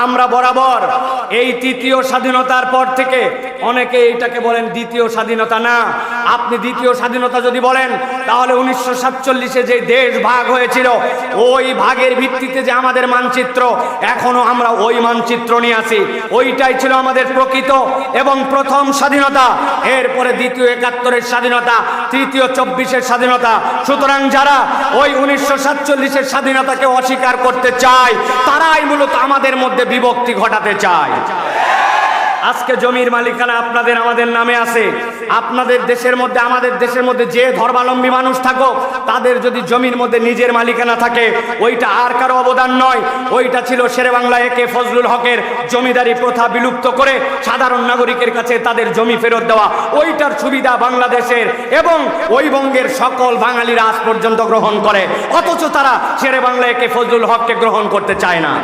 আমরা বরাবর এই তৃতীয় স্বাধীনতার পর থেকে অনেকে এইটাকে বলেন দ্বিতীয় স্বাধীনতা। না, আপনি দ্বিতীয় স্বাধীনতা যদি বলেন তাহলে 1947-এ যে দেশ ভাগ হয়েছিল ওই ভাগের ভিত্তিতে যে আমাদের মানচিত্র, এখনো আমরা ওই মানচিত্র নিয়ে আছি। ওইটাই ছিল আমাদের প্রকৃত এবং প্রথম স্বাধীনতা। এরপরে দ্বিতীয় 71-এর স্বাধীনতা, তৃতীয় 24-এর স্বাধীনতা। সুতরাং যারা ওই 1947-এর স্বাধীনতাকে অস্বীকার করতে চায় তারাই মূলত আমাদের মধ্যে বিভক্তি ঘটাতে চায়। আজকে জমির মালিকানা আপনাদের আমাদের নামে আছে। আপনাদের দেশের মধ্যে আমাদের দেশের মধ্যে যে ধর্মাবলম্বী মানুষ থাকুক, তাদের যদি জমির মধ্যে নিজের মালিকানা থাকে ওইটা আর কারো অবদান নয়, ওইটা ছিল শেরেবাংলা একে ফজলুল হকের জমিদারি প্রথা বিলুপ্ত করে সাধারণ নাগরিকের কাছে তাদের জমি ফেরত দেওয়া। ওইটার সুবিধা বাংলাদেশের এবং ওই বঙ্গের সকল বাঙালিরা আজ পর্যন্ত গ্রহণ করে, অথচ তারা শেরেবাংলা একে ফজলুল হককে গ্রহণ করতে চায় না।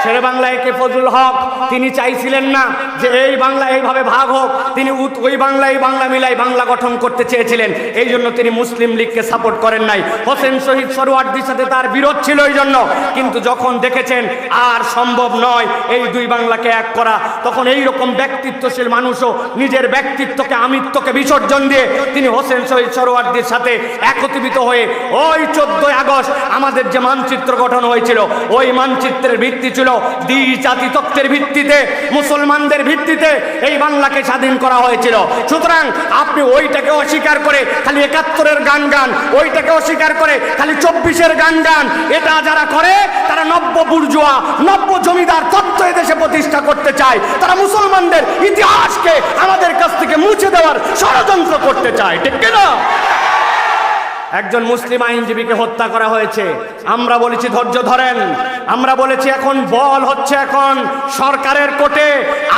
শেরেবাংলা একে ফজলুল হক তিনি চাইছিলেন না যে এই বাংলা এইভাবে ভাগ হোক, তিনি ওই বাংলা এই বাংলা মিলাই বাংলা গঠন করতে চেয়েছিলেন। এই জন্য তিনি মুসলিম লীগকে সাপোর্ট করেন নাই। হোসেন শহীদ সোহরাওয়ার্দীর সাথে তার বিরোধ ছিল এই জন্য। কিন্তু যখন দেখেছেন আর সম্ভব নয় এই দুই বাংলাকে এক করা, তখন এই রকম ব্যক্তিত্বশীল মানুষও নিজের ব্যক্তিত্বকে আমিত্বকে বিসর্জন দিয়ে তিনি হোসেন শহীদ সোহরাওয়ার্দীর সাথে একত্রিত হয়ে ওই 14 আগস্ট আমাদের যে মানচিত্র গঠন হয়েছিল ওই মানচিত্রের ভিত্তি ছিল দ্বি-জাতি তত্ত্বের ভিত্তিতে, মুসলমানদের ভিত্তিতে এই বাংলাকে স্বাধীন করা হয়েছিল। সুতরাং আপনি ওইটাকে অস্বীকার করে খালি 71-এর গান গান, ওইটাকে অস্বীকার করে খালি 24-এর গান গান, এটা যারা করে তারা নব্য বুর্জোয়া নব্য জমিদার তত্ত্ব এদেশে প্রতিষ্ঠা করতে চায়। তারা মুসলমানদের ইতিহাসকে আমাদের কাছ থেকে মুছে দেওয়ার ষড়যন্ত্র করতে চায়, ঠিক কিনা? একজন মুসলিম আইনজীবীকে হত্যা করা হয়েছে। আমরা বলেছি ধৈর্য ধরেন, আমরা বলেছি এখন বল হচ্ছে এখন সরকারের কোর্টে।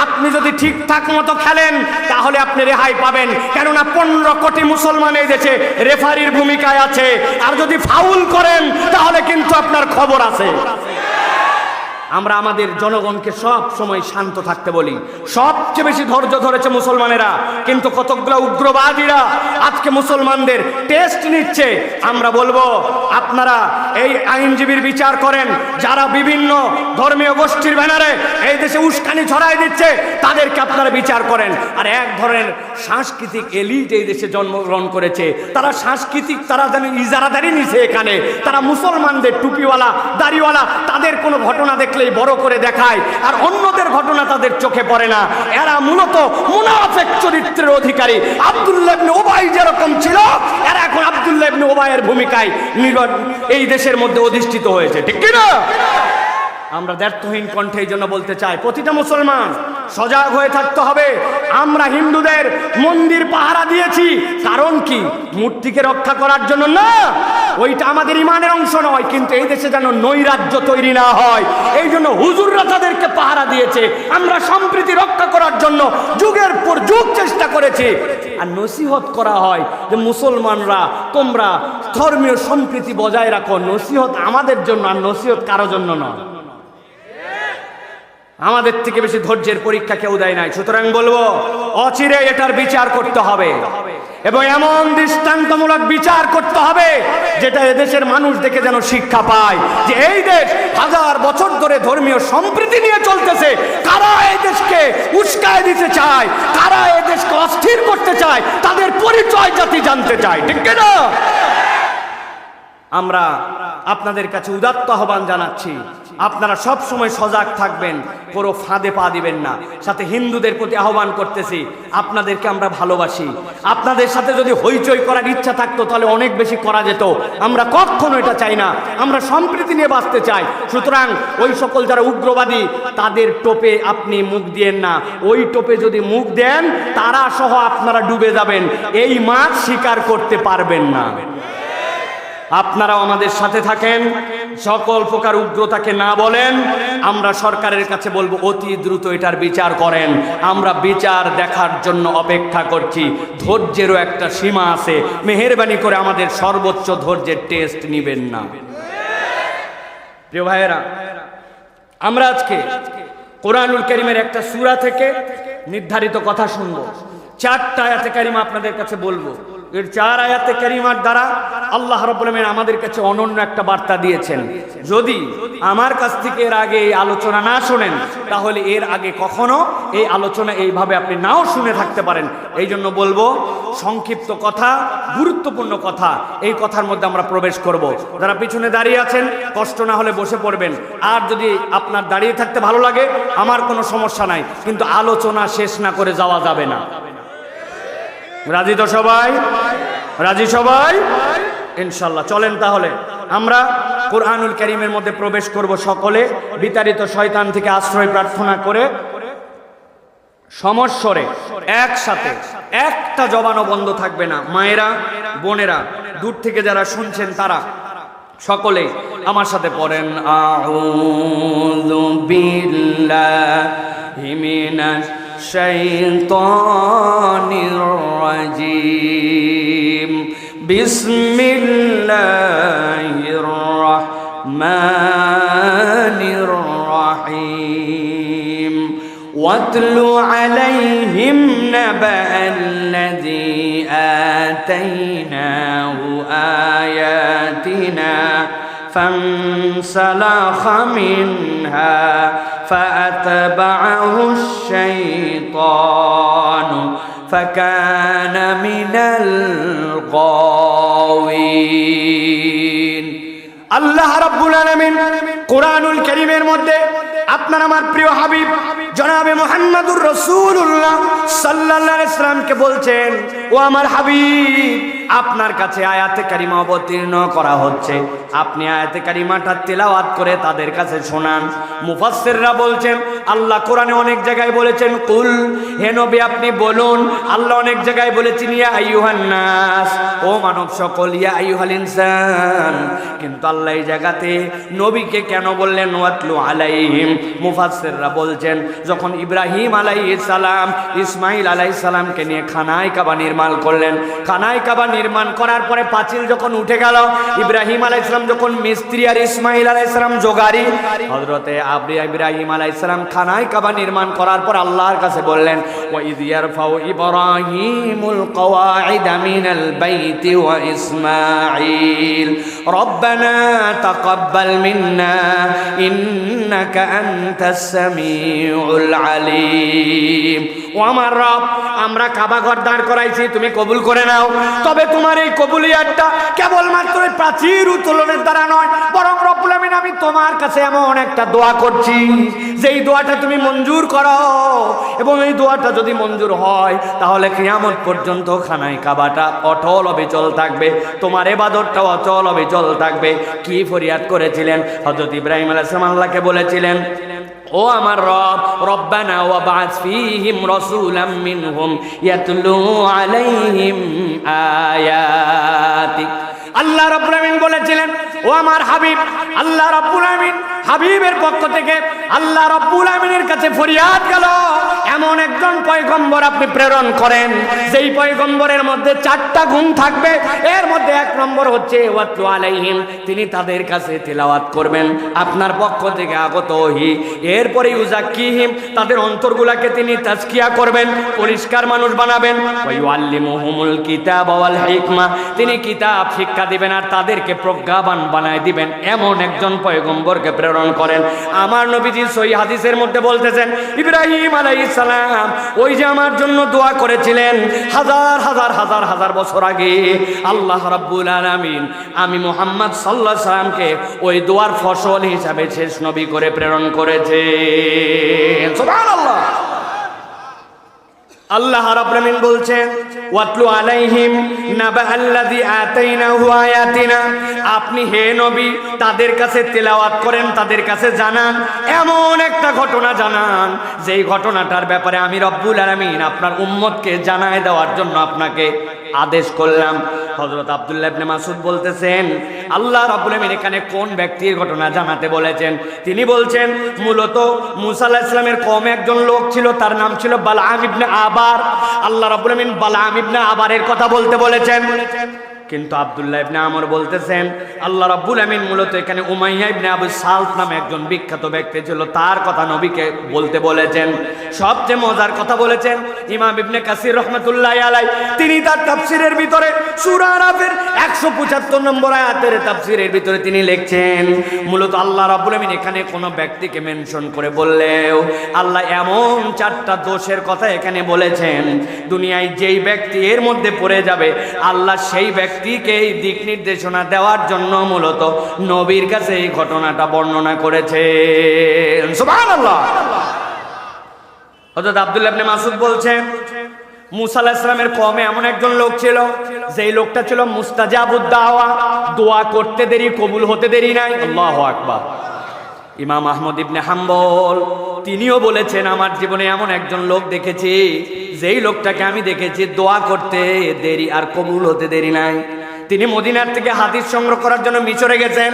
আপনি যদি ঠিকঠাক মতো খেলেন তাহলে আপনি রেহাই পাবেন, কেননা 15 কোটি মুসলমান এই দেশে রেফারির ভূমিকায় আছে। আর যদি ফাউল করেন তাহলে কিন্তু আপনার খবর আছে। আমরা আমাদের জনগণকে সব সময় শান্ত থাকতে বলি। সবচেয়ে বেশি ধৈর্য ধরেছে মুসলমানেরা, কিন্তু কতগুলো উগ্রবাদীরা আজকে মুসলমানদের টেস্ট নিচ্ছে। আমরা বলবো আপনারা এই আইনজীবীর বিচার করেন, যারা বিভিন্ন ধর্মীয় গোষ্ঠীর ব্যানারে এই দেশে উস্কানি ছড়াই দিচ্ছে তাদেরকে আপনারা বিচার করেন। আর এক ধরনের সাংস্কৃতিক এলিট এই দেশে জন্মগ্রহণ করেছে, তারা সাংস্কৃতিক তারা যেন ইজারাদারি নিছে এখানে। তারা মুসলমানদের টুপিওয়ালা দাড়িওয়ালা তাদের কোনো ঘটনা দেখলে বড় করে দেখায়, আর অন্যদের ঘটনা তাদের চোখে পড়ে না। এরা মূলত মুনাফিক চরিত্রের অধিকারী। আব্দুল্লাহ ইবনে উবাই যেরকম ছিল, এরা এখন আব্দুল্লাহ ইবনে উবাইয়ের ভূমিকায় এই দেশের মধ্যে অধিষ্ঠিত হয়েছে, ঠিক কি না? আমরা দ্ব্যর্থহীন কণ্ঠে এই জন্য বলতে চাই, প্রতিটা মুসলমান সজাগ হয়ে থাকতে হবে। আমরা হিন্দুদের মন্দির পাহারা দিয়েছি, কারণ কি? মূর্তিকে রক্ষা করার জন্য না, ওইটা আমাদের ইমানের অংশ নয়। কিন্তু এই দেশে যেন নৈরাজ্য তৈরি না হয় এই জন্য হুজুররা তাদেরকে পাহারা দিয়েছে। আমরা সম্প্রীতি রক্ষা করার জন্য যুগের পর যুগ চেষ্টা করেছি। আর নসিহত করা হয় যে মুসলমানরা তোমরা ধর্মীয় সম্প্রীতি বজায় রাখো। নসিহত আমাদের জন্য, আর নসিহত কারো জন্য নয়। আমাদের থেকে বেশি ধৈর্যের পরীক্ষা কেউ দেয় নাই। সুতরাং বলবো অচিরে এটার বিচার করতে হবে এবং এমন দৃষ্টান্তমূলক বিচার করতে হবে যেটা এদেশের মানুষ দেখে যেন শিক্ষা পায় যে এই দেশ হাজার বছর ধরে ধর্মীয় সম্প্রীতি নিয়ে চলতেছে। কারা এই দেশকে উস্কায় দিতে চায়, কারা এই দেশকে অস্থির করতে চায়, তাদের পরিচয় জাতি জানতে চায়, ঠিক না? আমরা আপনাদের কাছে উদাত্ত আহ্বান জানাচ্ছি, আপনারা সব সময় সজাগ থাকবেন, কোনো ফাঁদে পা দিবেন না। সাথে হিন্দুদের প্রতি আহ্বান করতেছি, আপনাদেরকে আমরা ভালোবাসি। আপনাদের সাথে যদি হইচই করার ইচ্ছা থাকতো তাহলে অনেক বেশি করা যেত। আমরা কখনো এটা চাই না, আমরা সম্প্রীতি নিয়ে বাঁচতে চাই। সুতরাং ওই সকল যারা উগ্রবাদী তাদের টোপে আপনি মুখ দিয়েন না। ওই টোপে যদি মুখ দেন তারা সহ আপনারা ডুবে যাবেন, এই মাছ শিকার করতে পারবেন না। আপনারাও আমাদের সাথে থাকেন, সকল প্রকার উগ্রতাকে না বলেন। আমরা সরকারের কাছে বলবো অতি দ্রুত এটার বিচার করেন। আমরা বিচার দেখার জন্য অপেক্ষা করছি। ধৈর্যেরও একটা সীমা আছে, মেহেরবানি করে আমাদের সর্বোচ্চ ধৈর্যের টেস্ট নিবেন না। প্রিয় ভাইয়েরা, আমরা আজকে কোরআনুল কারীমের একটা সূরা থেকে নির্ধারিত কথা শুনবো। 4টা আয়াতে কারিমা আপনাদের কাছে বলবো। এর 4 আয়াতে কারিমার দ্বারা আল্লাহ রাব্বুল আলামিন আমাদের কাছে অনন্য একটা বার্তা দিয়েছেন। যদি আমার কাছ থেকে এর আগে এই আলোচনা না শুনেন, তাহলে এর আগে কখনো এই আলোচনা এইভাবে আপনি নাও শুনে থাকতে পারেন। এই জন্য বলবো, সংক্ষিপ্ত কথা, গুরুত্বপূর্ণ কথা, এই কথার মধ্যে আমরা প্রবেশ করব। যারা পিছনে দাঁড়িয়ে আছেন, কষ্ট না হলে বসে পড়বেন। আর যদি আপনার দাঁড়িয়ে থাকতে ভালো লাগে, আমার কোনো সমস্যা নাই, কিন্তু আলোচনা শেষ না করে যাওয়া যাবে না। রাজি তো সবাই? রাজি সবাই? ইনশাল্লাহ চলেন তাহলে আমরা কোরআনুল কারীমের মধ্যে প্রবেশ করব। সকলে বিতাড়িত শয়তান থেকে আশ্রয় প্রার্থনা করে সমস্বরে একসাথে, একটা জবানও বন্ধ থাকবে না। মায়েরা, বোনেরা, দূর থেকে যারা শুনছেন তারা সকলে আমার সাথে পড়েন, আউযু বিল্লাহি মিনাশ শাইতানির রাজিম, বিসমিল্লাহির রাহমানির রাহিম, ওয়াতলু আলাইহিম নাবা'আল্লাযী আতাইনাহু আয়াতিনা فانسلخ منها فأتبعه الشيطان فكان من الغاوين। আল্লাহ রাব্বুল আলামিন কোরআনুল কারীমের মধ্যে আপনার আমার প্রিয় হাবিব জনাবে মুহাম্মদুর রাসূলুল্লাহ সাল্লাল্লাহু আলাইহি সাল্লামকে বলছেন, ও আমার হাবিব, আপনার কাছে আয়াতে কারিমা অবতীর্ণ করা হচ্ছে, আপনি আয়াতে কারিমাটা তেলাওয়াত করে তাদের কাছে শোনান। মুফাসসিররা বলছেন, আল্লাহ কোরআনে অনেক জায়গায় বলেছেন কুল, হে নবী আপনি বলুন। আল্লাহ অনেক জায়গায় বলেছেন ইয়া আইয়ুহান নাস, ও মানব সকল, ইয়া আইয়ুহাল ইনসান। কিন্তু আল্লাহ এই জায়গাতে নবীকে কেন বললেন ওয়াতলু আলাইহিম? মুফাসসিররা বলছেন, যখন ইব্রাহিম আলাইহিস সালাম ইসমাইল আলাইহিস সালামকে নিয়ে খানায় কাবা নির্মাণ করলেন, খানায় কাবা নির্মাণ করার পরে পাঁচিল যখন উঠে গেল, ইব্রাহিম আলাইহিস সালাম যখন মিস্ত্রি আর ইসমাইল আলাইহিস সালাম জোগাড়ি, হযরতে ইব্রাহিম আলাইহিস সালাম খানায় কাবা নির্মাণ করার পর আল্লাহর কাছে বললেন, ওয়া ইয ইয়ারফাউ ইব্রাহিমুল কওয়াইদা মিনাল বাইতি ওয়া ইসমাইল রব্বানা তাকাব্বাল মিন্না ইন্নাকা আনতাস সামিউল আলিম। ও আমার রব, আমরা কাবা ঘর দাঁড় করাইছি, তুমি কবুল করে নাও। তবে তোমার এই কবুলিয়াতটা কেবলমাত্র প্রাচীর উত্তোলনের দ্বারা নয়, বরং রব্বুল আমিন আমি তোমার কাছে এমন একটা দোয়া করছি, যেই দোয়াটা তুমি মঞ্জুর করো, এবং এই দোয়াটা যদি মঞ্জুর হয় তাহলে কিয়ামত পর্যন্ত খানায় কাবাটা অটল অবিচল থাকবে, তোমার ইবাদতটা অচল অবিচল থাকবে। কি ফরিয়াদ করেছিলেন হযরত ইব্রাহিম আলাইহিস সালাম? আল্লাহকে বলেছিলেন, ও আমার রব, রব্বানা ওয়াবআস ফীহিম রাসূলাম মিনহুম ইয়াতলু আলাইহিম আয়াতিক। আল্লাহ রাব্বুল আমিন বলেছিলেন, ও আমার হাবিব, আল্লাহ রাব্বুল আমিন হাবিবের পক্ষ থেকে আল্লাহ রাব্বুল আমিনের কাছে ফরিয়াদ গেল, এমন একজন পয়গম্বর আপনি প্রেরণ করেন, যেই পয়গম্বরের মধ্যে 4টা গুণ থাকবে। এর মধ্যে 1 নম্বর হচ্ছে ওয়াতলু আলাইহিম, তিনি তাদের কাছে তিলাওয়াত করবেন আপনার পক্ষ থেকে আগত ওহী। এরপরে ইউজাক্কিহিম, তাদের অন্তরগুলাকে তিনি তাজকিয়া করবেন, পরিষ্কার মানুষ বানাবেন। ওয়া ইউআল্লিমুহুমুল কিতাবা ওয়াল হিকমা, তিনি কিতাব শিক্ষা দিবেন আর তাদেরকে প্রজ্ঞাবান বানায় দিবেন। এমন একজন পয়গম্বরকে প্রেরণ করেন। আমার নবীজি সহিহ হাদিসের মধ্যে বলতেছেন, ইব্রাহিম আলাইহিস সালাম ওই যে আমার জন্য দোয়া করেছিলেন হাজার হাজার হাজার হাজার বছর আগে, আল্লাহ রাব্বুল আলামিন আমি মুহাম্মদ সাল্লাল্লাহু আলাইহি সাল্লামকে ওই দোয়ার ফসল হিসাবে শেষ নবী করে প্রেরণ করেছে। সুবহানাল্লাহ। আল্লাহ রাব্বুল আমিন বলছেন, ওয়াতলু আলাইহিম নাবা'আল্লাযী আতাইনাহু আয়াতিনা, আপনি হে নবী তাদের কাছে তেলাওয়াত করেন, তাদের কাছে জানান, এমন একটা ঘটনা জানান যেই ঘটনাটার ব্যাপারে আমি রব্বুল আলামিন আপনার উম্মতকে জানায় দেওয়ার জন্য আপনাকে আদেশ করলাম। হযরত আব্দুল্লাহ ইবনে মাসউদ বলতেছেন, আল্লাহ রাব্বুল আমিন এখানে কোন ব্যক্তির ঘটনা জানাতে বলেছেন? তিনি বলছেন, মূলত মুসা আলাইহিস সালামের কওমে একজন লোক ছিল, তার নাম ছিল বালআম ইবনে আবার। আল্লাহ রাব্বুল আমিন বালআম ইবনে আবারের কথা বলতে বলেছেন। কিন্তু আব্দুল্লাহ ইবনে আমর বলতেছেন আল্লাহ রাব্বুল আমিন মূলত এখানে উমাইয়া ইবনে আবু সালত নামে একজন বিখ্যাত ব্যক্তি ছিল, তার কথা নবীকে বলতে বলেছেন। সবচেয়ে মজার কথা বলেছেন ইমাম ইবনে কাসির রাহমাতুল্লাহি আলাইহি, তিনি তার তাফসীরের ভিতরে সূরা আরাফের 175 নম্বর আয়াতের তাফসীরের ভিতরে তিনি লিখছেন মূলত আল্লাহ রাব্বুল আমিন এখানে কোনো ব্যক্তিকে মেনশন করে বললেও আল্লাহ এমন 4টা দোষের কথা এখানে বলেছেন, দুনিয়ায় যেই ব্যক্তি এর মধ্যে পড়ে যাবে আল্লাহ সেই ব্যক্তিকে এই দিক নির্দেশনা দেওয়ার জন্য মূলত নবীর কাছে এই ঘটনাটা বর্ণনা করেছেন। সুবহানাল্লাহ। হযরত আব্দুল্লাহ ইবনে মাসউদ বলছেন মুসা আলাইহিস সালামের কওমে এমন একজন লোক ছিল, যেই লোকটা ছিল মুস্তাজাবুদ দাওয়া, দোয়া করতে দেরি কবুল হতে দেরি নাই। আল্লাহু আকবার। ইমাম আহমদ ইবনে হাম্বল তিনিও বলেছেন আমার জীবনে এমন একজন লোক দেখেছি, যেই লোকটাকে আমি দেখেছি দোয়া করতে দেরি আর কবুল হতে দেরি নাই। তিনি মদিনার থেকে হাদিস সংগ্রহ করার জন্য মিশরে গেছেন।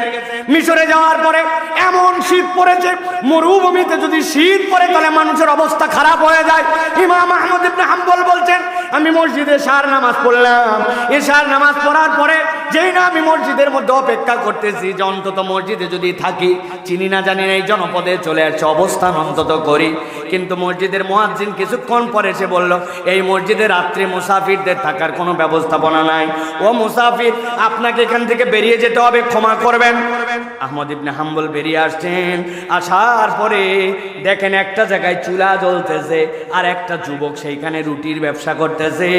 মিশরে যাওয়ার পরে এমন শীত পড়েছে, মরুভূমিতে যদি শীত পড়ে তাহলে মানুষের অবস্থা খারাপ হয়ে যায়। ইমাম আহমদ ইবনে হাম্বল বলছেন আমি মসজিদে এশার নামাজ পড়লাম। এশার নামাজ পড়ার পরে যেই না আমি মসজিদের মধ্যে অপেক্ষা করতেছি যে অন্তত মসজিদে যদি থাকি, চিনি না জানি না এই জনপদে চলে আসছে, অবস্থান অন্তত করি। কিন্তু মসজিদের মুয়াজ্জিন কিছুক্ষণ পরে এসে বলল এই মসজিদে রাত্রে মুসাফিরদের থাকার কোনো ব্যবস্থাপনা নাই। ও মুসাফির, আপনাকে এখান থেকে বেরিয়ে যেতে হবে, ক্ষমা করবেন। আহমদ ইবনে হাম্বল বেরিয়ে আসছেন। আসার পরে দেখেন একটা জায়গায় চুলা জ্বলতেছে আর একটা যুবক সেইখানে রুটির ব্যবসা করতেছে।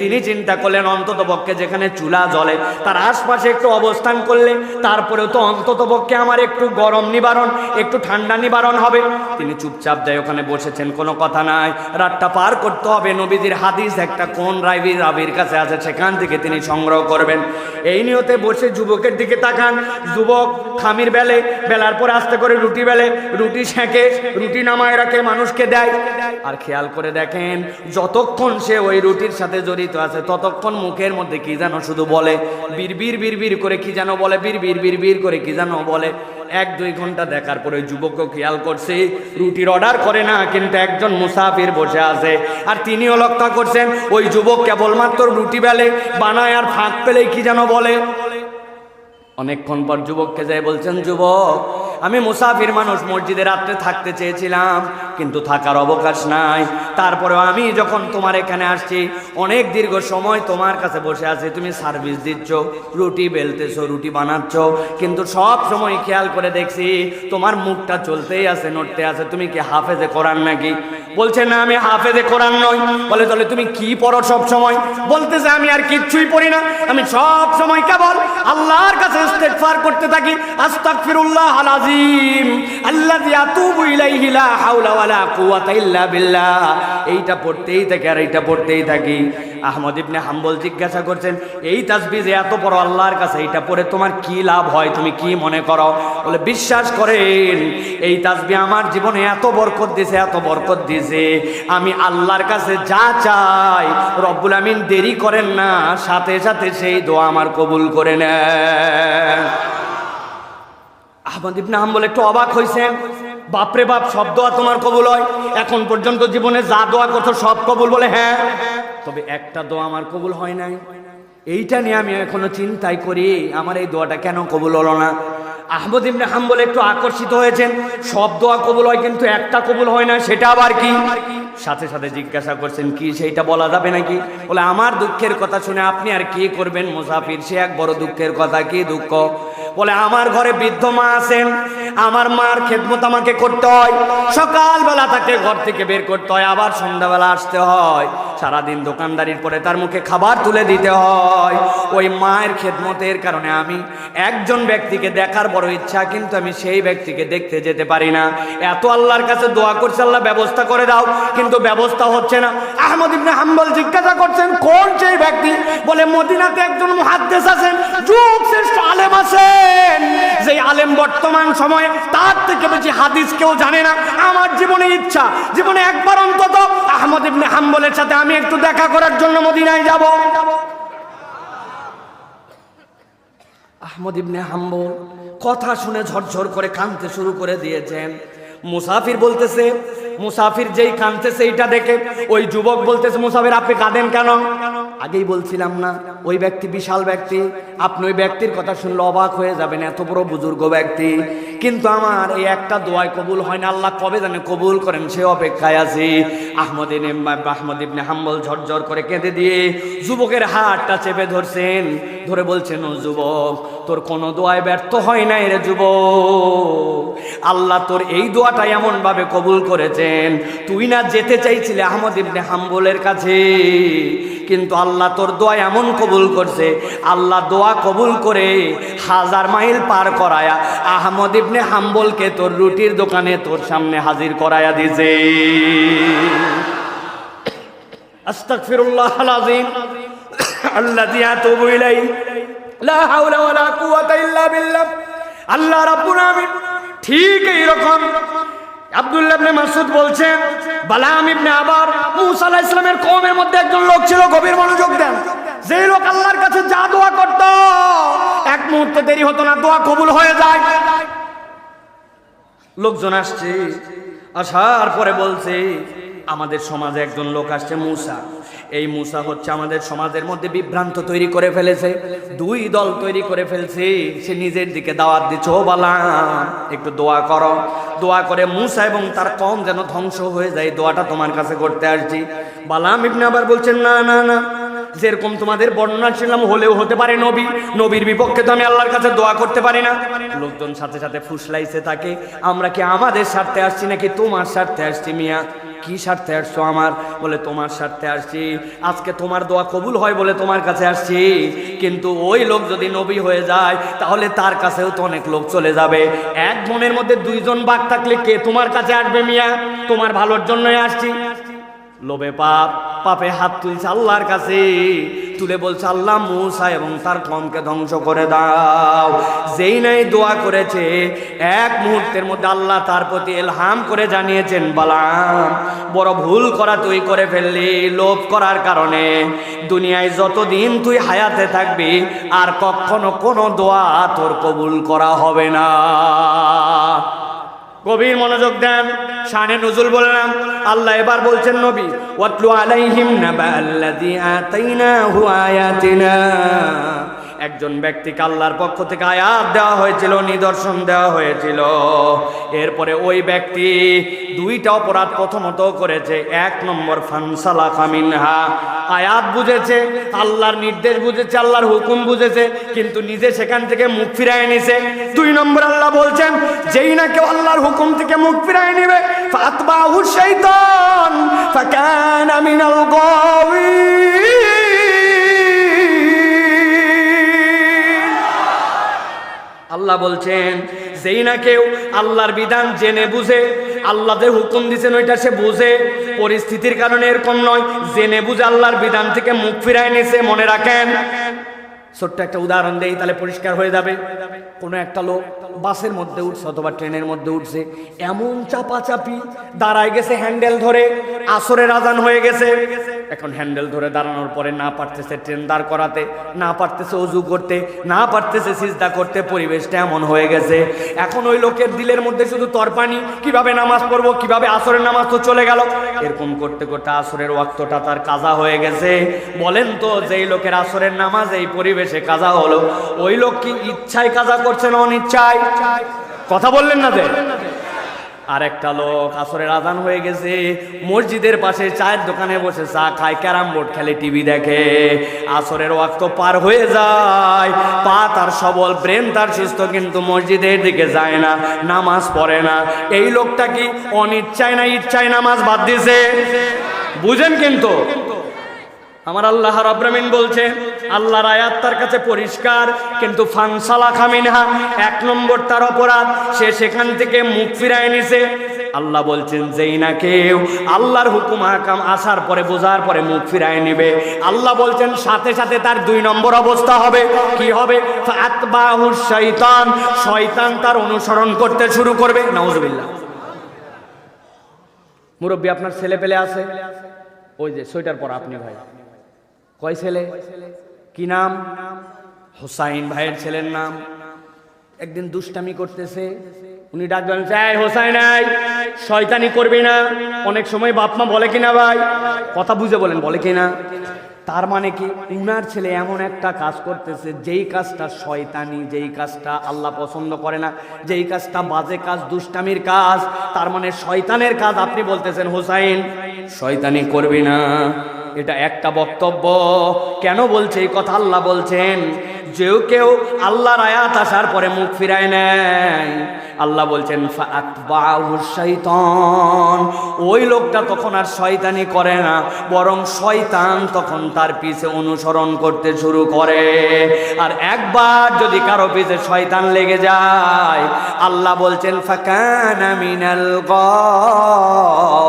তিনি চিন্তা করলেন অন্তত পক্ষে যেখানে চুলা জ্বলে তার আশপাশে একটু অবস্থান করলে তারপরেও তো অন্তত পক্ষে আমার একটু গরম নিবারণ, একটু ঠান্ডা নিবারণ হবে। তিনি চুপচাপ যাই ওখানে বসেছেন, কোনো কথা নাই। রাতটা পার করতে হবে, নবীজির হাদিস একটা কোন রাবির কাছে আছে সেখান থেকে তিনি সংগ্রহ করবেন। এই নিয়তে বসে যুবকের দিকে তাকান। যুবক খামির বেলার পরে আস্তে করে রুটি বেলে, রুটি সেঁকে, রুটি নামায় রাখে, মানুষকে দেয়। আর খেয়াল করে দেখেন যতক্ষণ সে ওই রুটির সাথে জড়িত আছে ততক্ষণ মুখের মধ্যে কি যেন শুধু বলে, বিড়বিড় করে কি যেন বলে, বিড়বিড় করে কি যেন বলে। 1-2 ঘন্টা দেখার পরে যুবকও খেয়াল করছে রুটির অর্ডার করে না, কিন্তু একজন মুসাফির বসে আছে। আর তিনিও লক্ষ্য করছেন ওই যুবক কেবলমাত্র রুটি বেলে, বানায় আর ফাঁক পেলে কি যেন বলে। অনেকক্ষণ পর যুবককে যাই বলছেন যুবক, আমি মুসাফির মানুষ, মসজিদে রাত্রে থাকতে চেয়েছিলাম কিন্তু থাকার অবকাশ নাই। তারপরেও আমি যখন তোমার এখানে আসছি অনেক দীর্ঘ সময় তোমার কাছে বসে আছি, তুমি সার্ভিস দিচ্ছ, রুটি বেলতেছো, রুটি বানাচ্ছ, কিন্তু সব সময় খেয়াল করে দেখছি তোমার মুখটা চলতেই আছে, নড়তে আছে। তুমি কি হাফেজে কোরআন নাকি? বলছে না আমি হাফেজে কোরআন নই। বলে তাহলে তুমি কি পড়ো সব সময়? বলতেছে আমি আর কিচ্ছুই পড়ি না, আমি সব সময় কেবল আল্লাহর কাছে ইস্তেগফার করতে থাকি। আস্তাগফিরুল্লাহ আল আযীম আল্লাযী আতুবু ইলাইহি লা হাওলা ওয়ালা কুওয়াতা ইল্লা বিল্লাহ। এইটা পড়তেই থাকি আর এইটা পড়তেই থাকি। আহমদ ইবনে হাম্বল জিজ্ঞাসা করছেন এই তাসবিহ যে এত বড় আল্লাহর কাছে, এইটা পড়ে তোমার কি লাভ হয়, তুমি কি মনে করো? বলে বিশ্বাস করেন এই তাসবিহ আমার জীবনে এত বরকত দিয়েছে, এত বরকত দিয়েছে, আমি আল্লাহর কাছে যা চাই রব্বুল আমিন দেরি করেন না, সাথে সাথে সেই দোয়া আমার কবুল করে নেন। আহমদ ইবনে হাম্বল একটু অবাক হইছেন, বাপরে বাপ, সব দোয়া তোমার কবুল হয়? এখন পর্যন্ত জীবনে যা দোয়া করছো সব কবুল? বলে হ্যাঁ, তবে একটা দোয়া আমার কবুল হয় নাই। এইটা নিয়ে আমি এখনো চিন্তাই করি আমার এই দোয়াটা কেন কবুল হলো না। আহমদ ইবনে হাম্বল একটু আকর্ষিত হয়েছেন, সব দোয়া কবুল হয় কিন্তু একটা কবুল হয় না, সেটা আবার কি? সাথে সাথে জিজ্ঞাসা করছেন কি সেইটা বলা যাবে নাকি? বলে আমার দুঃখের কথা শুনে আপনি আর কি করবেন, মুসাফির সে এক বড় দুঃখের কথা। কি দুঃখ? বলে আমার ঘরে বৃদ্ধ মা আছেন, আমার মার খেদমত আমাকে করতে হয়, সকালবেলা তাকে ঘর থেকে বের করতে হয়, আবার সন্ধ্যাবেলা আসতে হয়, সারাদিন দোকানদারির পরে তার মুখে খাবার তুলে দিতে হয়। ওই মায়ের খেদমতের কারণে আমি একজন ব্যক্তিকে দেখার বড় ইচ্ছা, কিন্তু আমি সেই ব্যক্তিকে দেখতে যেতে পারি না। এত আল্লাহর কাছে দোয়া করছে আল্লাহ ব্যবস্থা করে দাও, কিন্তু ব্যবস্থা হচ্ছে না। আহমদ ইবনে হাম্বল জিজ্ঞাসা করছেন কোন সেই ব্যক্তি? বলে মদিনাতে একজন মুহাদ্দিস আছেন, যুগ শ্রেষ্ঠ আলেম আছেন, যে আলেম বর্তমান সময়ে তার থেকে বেশি হাদিস কেউ জানে না। আমার জীবনে ইচ্ছা, জীবনে একবার অন্তত আহমদ ইবনে হাম্বলের সাথে আমি একটু দেখা করার জন্য মদিনায় যাব। আহমদ ইবনে হাম্বল কথা শুনে ঝরঝর করে কাঁদতে শুরু করে দিয়েছেন। মুসাফির বলতেছে, মুসাফির যেই কাঁদতেছে এইটা দেখে ওই যুবক বলতেছে মুসাফির আপনি কাঁদেন কেন? আগেই বলছিলাম না, ওই ব্যক্তি বিশাল ব্যক্তি, আপনি ওই ব্যক্তির কথা শুনলে অবাক হয়ে যাবেন, এত বড় বুজুর্গ ব্যক্তি, কিন্তু আমার এই একটা দোয়ায় কবুল হয় না। আল্লাহ কবে জানে কবুল করেন সে অপেক্ষায় আছি। আহমদ ইবনে হাম্বল ঝরঝর করে কেঁদে দিয়ে যুবকের হাতটা চেপে ধরছেন, ধরে বলছেন, ও যুবক, তোর কোনো দোয়ায় ব্যর্থ হয় নাই রে যুবক, আল্লাহ তোর এই দোয়াটা এমন ভাবে কবুল করেছেন, তুই না যেতে চাইছিলে আহমদ ইবনে হাম্বলের কাছে, কিন্তু আল্লাহ তোর দোয়া এমন কবুল করছে, আল্লাহ দোয়া কবুল করে 1000 মাইল পার করায়া আহমদ ইবনে হাম্বলকে তোর রুটির দোকানে তোর সামনে হাজির করায়া দিয়েছে। আস্তাগফিরুল্লাহাল আযীম আল্লাযী আতুবু ইলাইহি লা হাওলা ওয়ালা কুওয়াতা ইল্লা বিল্লাহ। আল্লাহ রাব্বুল আমিন ঠিক এইরকম আব্দুল্লাহ ইবনে মাসউদ বলছেন, বালাম ইবনে আবার মুসা আলাইহিস সালামের কওমের মধ্যে একজন লোক ছিল, গভীর মনোযোগ দেন, যে লোক আল্লাহর কাছে যা দোয়া করত এক মুহূর্ত দেরি হতো না, দোয়া কবুল হয়ে যায়। লোকজন আসছে, আসার পরে বলছে, আমাদের সমাজে একজন লোক আসছে মুসা, এই মুসা হচ্ছে আমাদের সমাজের মধ্যে বিভ্রান্ত তৈরি করে ফেলেছে, 2 দল তৈরি করে ফেলছে, সে নিজের দিকে দাওয়াত দিচ্ছে, ও বালাম একটু দোয়া করো, দোয়া করে মুসা এবং তার কওম যেন ধ্বংস হয়ে যায়, দোয়াটা তোমার কাছে করতে আসছি। বালাম ইবনে আবার বলছেন, না না না, যেরকম তোমাদের বর্ণনা ছিলাম হলেও হতে পারে নবী, নবীর বিপক্ষে তো আমি আল্লাহর কাছে দোয়া করতে পারি না। লোকজন সাথে সাথে ফুসলাইছে তাকে, আমরা কি আমাদের স্বার্থে আসছি নাকি তোমার স্বার্থে আসছি? মিয়া কি স্বার্থে আসছো আমার? বলে তোমার স্বার্থে আসছি, আজকে তোমার দোয়া কবুল হয় বলে তোমার কাছে আসছি, কিন্তু ওই লোক যদি নবী হয়ে যায় তাহলে তার কাছেও তো অনেক লোক চলে যাবে, এক মনের মধ্যে 2 জন বাঘ থাকলে কে তোমার কাছে আসবে মিয়া? তোমার ভালোর জন্যই আসছি। লোভে পাপে হাত তুলছে আল্লাহর কাছে, তুলে বলছে, আল্লাহ মুসা এবং তার কওমকে ধ্বংস করে দাও। যেই নাই দোয়া করেছে, এক মুহূর্তের মধ্যে আল্লাহ তার প্রতি ইলহাম করে জানিয়েছেন, বালাম বড় ভুল করা তুই করে ফেললি, লোভ করার কারণে দুনিয়ায় যতদিন তুই হায়াতে থাকবি আর কখনো কোনো দোয়া তোর কবুল করা হবে না। গভীর মনোযোগ দেন, শানে নজুল বললাম। আল্লাহ এবার বলছেন, নবী ওয়াতলু আলাইহিম নাবাল্লাযী আতাইনাহু আয়াতিনা, একজন ব্যক্তিকে আল্লাহর পক্ষ থেকে আয়াত দেওয়া হয়েছিল, নিদর্শন দেওয়া হয়েছিল, এরপরে ওই ব্যক্তি 2টা অপরাধ প্রথমত করেছে। 1 নম্বর ফানসালাখা মিনহা, আয়াত বুঝেছে, আল্লাহর নির্দেশ বুঝেছে, আল্লাহর হুকুম বুঝেছে, কিন্তু নিজে সেখান থেকে মুখ ফিরায় নিছে। 2 নম্বর আল্লাহ বলছেন, যেই না কেউ আল্লাহর হুকুম থেকে মুখ ফিরায় নিবে, ফাতবাহু শাইতান ফাকানা মিনাল গাওয়িন। আল্লাহ বলছেন, যেই না কেউ আল্লাহর বিধান জেনে বুঝে, আল্লাহ যে হুকুম দিচ্ছেন ওইটা সে বুঝে, পরিস্থিতির কারণে এরকম নয়, জেনে বুঝে আল্লাহর বিধান থেকে মুখ ফিরায় নিছে। মনে রাখেন, ছোট্ট একটা উদাহরণ দেই তাহলে পরিষ্কার হয়ে যাবে। কোনো একটা লোক বাসের মধ্যে উঠছে অথবা ট্রেনের মধ্যে উঠছে, এমন চাপাচাপি দাঁড়ায় গেছে হ্যান্ডেল ধরে, আসরের আজান হয়ে গেছে, এখন হ্যান্ডেল ধরে দাঁড়ানোর পরে না পারতেছে ট্রেন দাঁড় করাতে, না পারতেছে ওযু করতে, না পারতেছে সিজদা করতে, পরিবেশটা এমন হয়ে গেছে। এখন ওই লোকের দিলের মধ্যে শুধু তরপানি, কিভাবে নামাজ পড়বো, কিভাবে আসরের নামাজ তো চলে গেল, এরকম করতে করতে আসরের ওয়াক্তটা তার কাজা হয়ে গেছে। বলেন তো, যেই লোকের আসরের নামাজ এই পরিবেশে কাজা হলো, ওই লোক কি ইচ্ছায় কাজা করছে না অনিচ্ছায়? কথা বললেন না যে? আর একটা লোক আসরের আজান হয়ে গেছে, মসজিদের পাশে চায়ের দোকানে বসে চা খায়, ক্যারাম বোর্ড খেলে, টিভি দেখে, আসরের ওয়াক্ত পার হয়ে যায়, পা তার সবল, ব্রেন তার সুস্থ, কিন্তু মসজিদের দিকে যায় না, নামাজ পড়ে না। এই লোকটা কি অনিচ্ছায় না ইচ্ছায় নামাজ বাদ দিছে? বুঝেন কিন্তু আমার আল্লাহ রাব্বুল আমিন বলছে, আল্লাহর আয়াত তার কাছে পরিষ্কার, কিন্তু ফানসালাখা মিনহা, 1 নম্বর তার অপরাধ, সে সেখান থেকে মুখ ফিরায় নিছে। আল্লাহ বলছেন, যেই না কেউ আল্লাহর হুকুম হাকাম আসার পরে, বোঝার পরে মুখ ফিরায় নিবে, আল্লাহ বলছেন সাথে সাথে তার 2 নম্বর অবস্থা হবে। কি হবে? ফাতবাহু শাইতান, শয়তান তার অনুসরণ করতে শুরু করবে। নাউজুবিল্লাহ। মুরব্বী, আপনার ছেলে পেলে আছে? ওই যে সোয়েটার পরা আপনি ভাই, কয় ছেলে? কি নাম? হোসাইন ভাইয়ের ছেলের নাম। একদিন দুষ্টামি করতেছে, উনি ডাক দেন, চাই হোসাইন আই, শয়তানি করবি না। অনেক সময় বাপ মা বলে কিনা ভাই, কথা বুঝে বলেন, বলে কিনা? তার মানে কি উনার ছেলে এমন একটা কাজ করতেছে যেই কাজটা শয়তানি, যেই কাজটা আল্লাহ পছন্দ করে না, যেই কাজটা বাজে কাজ, দুষ্টামির কাজ, তার মানে শয়তানের কাজ আপনি বলতেছেন হুসাইন শয়তানি করবি না। এটা একটা বক্তব্য। কেন বলছে এই কথা? আল্লাহ বলছেন যে কেউ আল্লাহর আয়াত আসার পরে মুখ ফিরায় নেয়, আল্লাহ বলছেন ফাআতবাহু শাইতান, ওই লোকটা তখন আর শয়তানি করে না, বরং শয়তান তখন তার পিছে অনুসরণ করতে শুরু করে। আর একবার যদি কারো পিছে শয়তান লেগে যায়, আল্লাহ বলছেন ফাকানা মিনাল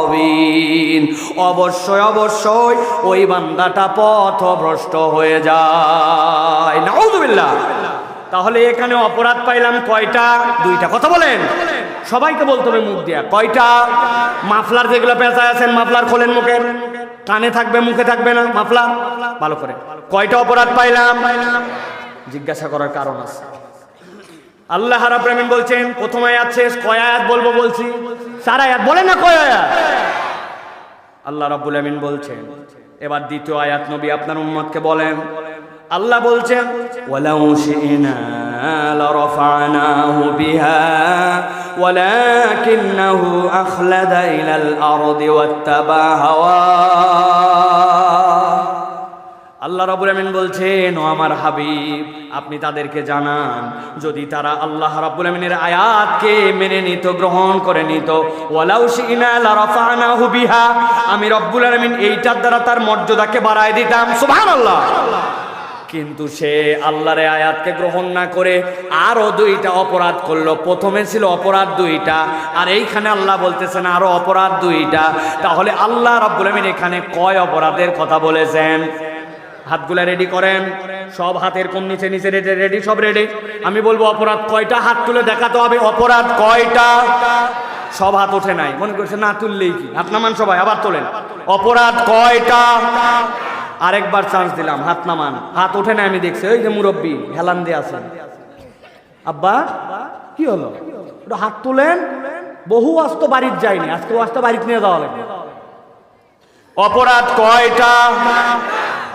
গাওয়িন, অবশ্যই অবশ্যই ওই বান্দাটা পথভ্রষ্ট হয়ে যায়। নাউযুবিল্লাহ। তাহলে এখানে অপরাধ পাইলাম কয়টা? দুইটা। কথা বলেন, সবাইকে বলতে হবে মুখ দিয়া। কয়টা? মাফলার যেগুলো পেঁচায় আছেন, মাফলার খোলেন, মুখের কানে থাকবে, মুখে থাকবে না মাফলার, ভালো করে। কয়টা অপরাধ পাইলাম? জিজ্ঞাসা করার কারণ আছে। আল্লাহ রাব্বুল আলামিন বলছেন, প্রথম আয়াত শেষ, কয় আয়াত বলবো বলছি? 4 আয়াত। বলেন না কয় আয়াত? আল্লাহ রাব্বুল আলামিন বলছেন। এবার দ্বিতীয় আয়াত নবী আপনার উম্মতকে বলেন। আল্লাহ বলছেন ওয়ালাউ শি'না লারাফা'নাহু বিহা ওয়ালাকিন্নাহু আখলাদা ইলাল আরদি ওয়াত্তাবা হাওয়া। আল্লাহ রাব্বুল আমিন বলছেন, ও আমার হাবিব আপনি তাদেরকে জানান, যদি তারা আল্লাহ রাব্বুল আমিনের আয়াতকে মেনে নিত, গ্রহণ করে নিত, ওয়ালাউ শি'না লারাফা'নাহু বিহা, আমি রব্বুল আলামিন এইটার দ্বারা তার মর্যাদাকে বাড়ায় দিতাম। সুবহানাল্লাহ। কিন্তু সে আল্লাহর আয়াতকে গ্রহণ না করে আরো 2টা অপরাধ করলো। প্রথমে ছিল অপরাধ 2টা, আর এইখানে আল্লাহ বলতেছেন আরো অপরাধ 2টা। তাহলে আল্লাহ রাব্বুল আমিন এখানে কয় অপরাধের কথা বলেছেন? হাতগুলা রেডি করেন, সব হাতের কোন নিচে নিচে রেডি, সব রেডি। আমি বলবো অপরাধ কয়টা, হাত তুলে দেখাতে হবে। অপরাধ কয়টা? সব হাত ওঠে নাই, মনে করছে না তুললেই কি। হাত নামান সবাই, আবার তোলেন। অপরাধ কয়টা? আরেকবার চান্স দিলাম, হাত নামান। হাত ওঠে না, আমি দেখছি। ওই যে মুরব্বী হেলান দিয়ে আছেন, আব্বা কি হলো, হাত তুলেন। বহু আস্ত বাড়ির যায়নি, আজকে আস্ত বাড়িতে নিয়ে যাওয়া লাগবে। অপরাধ কয়টা?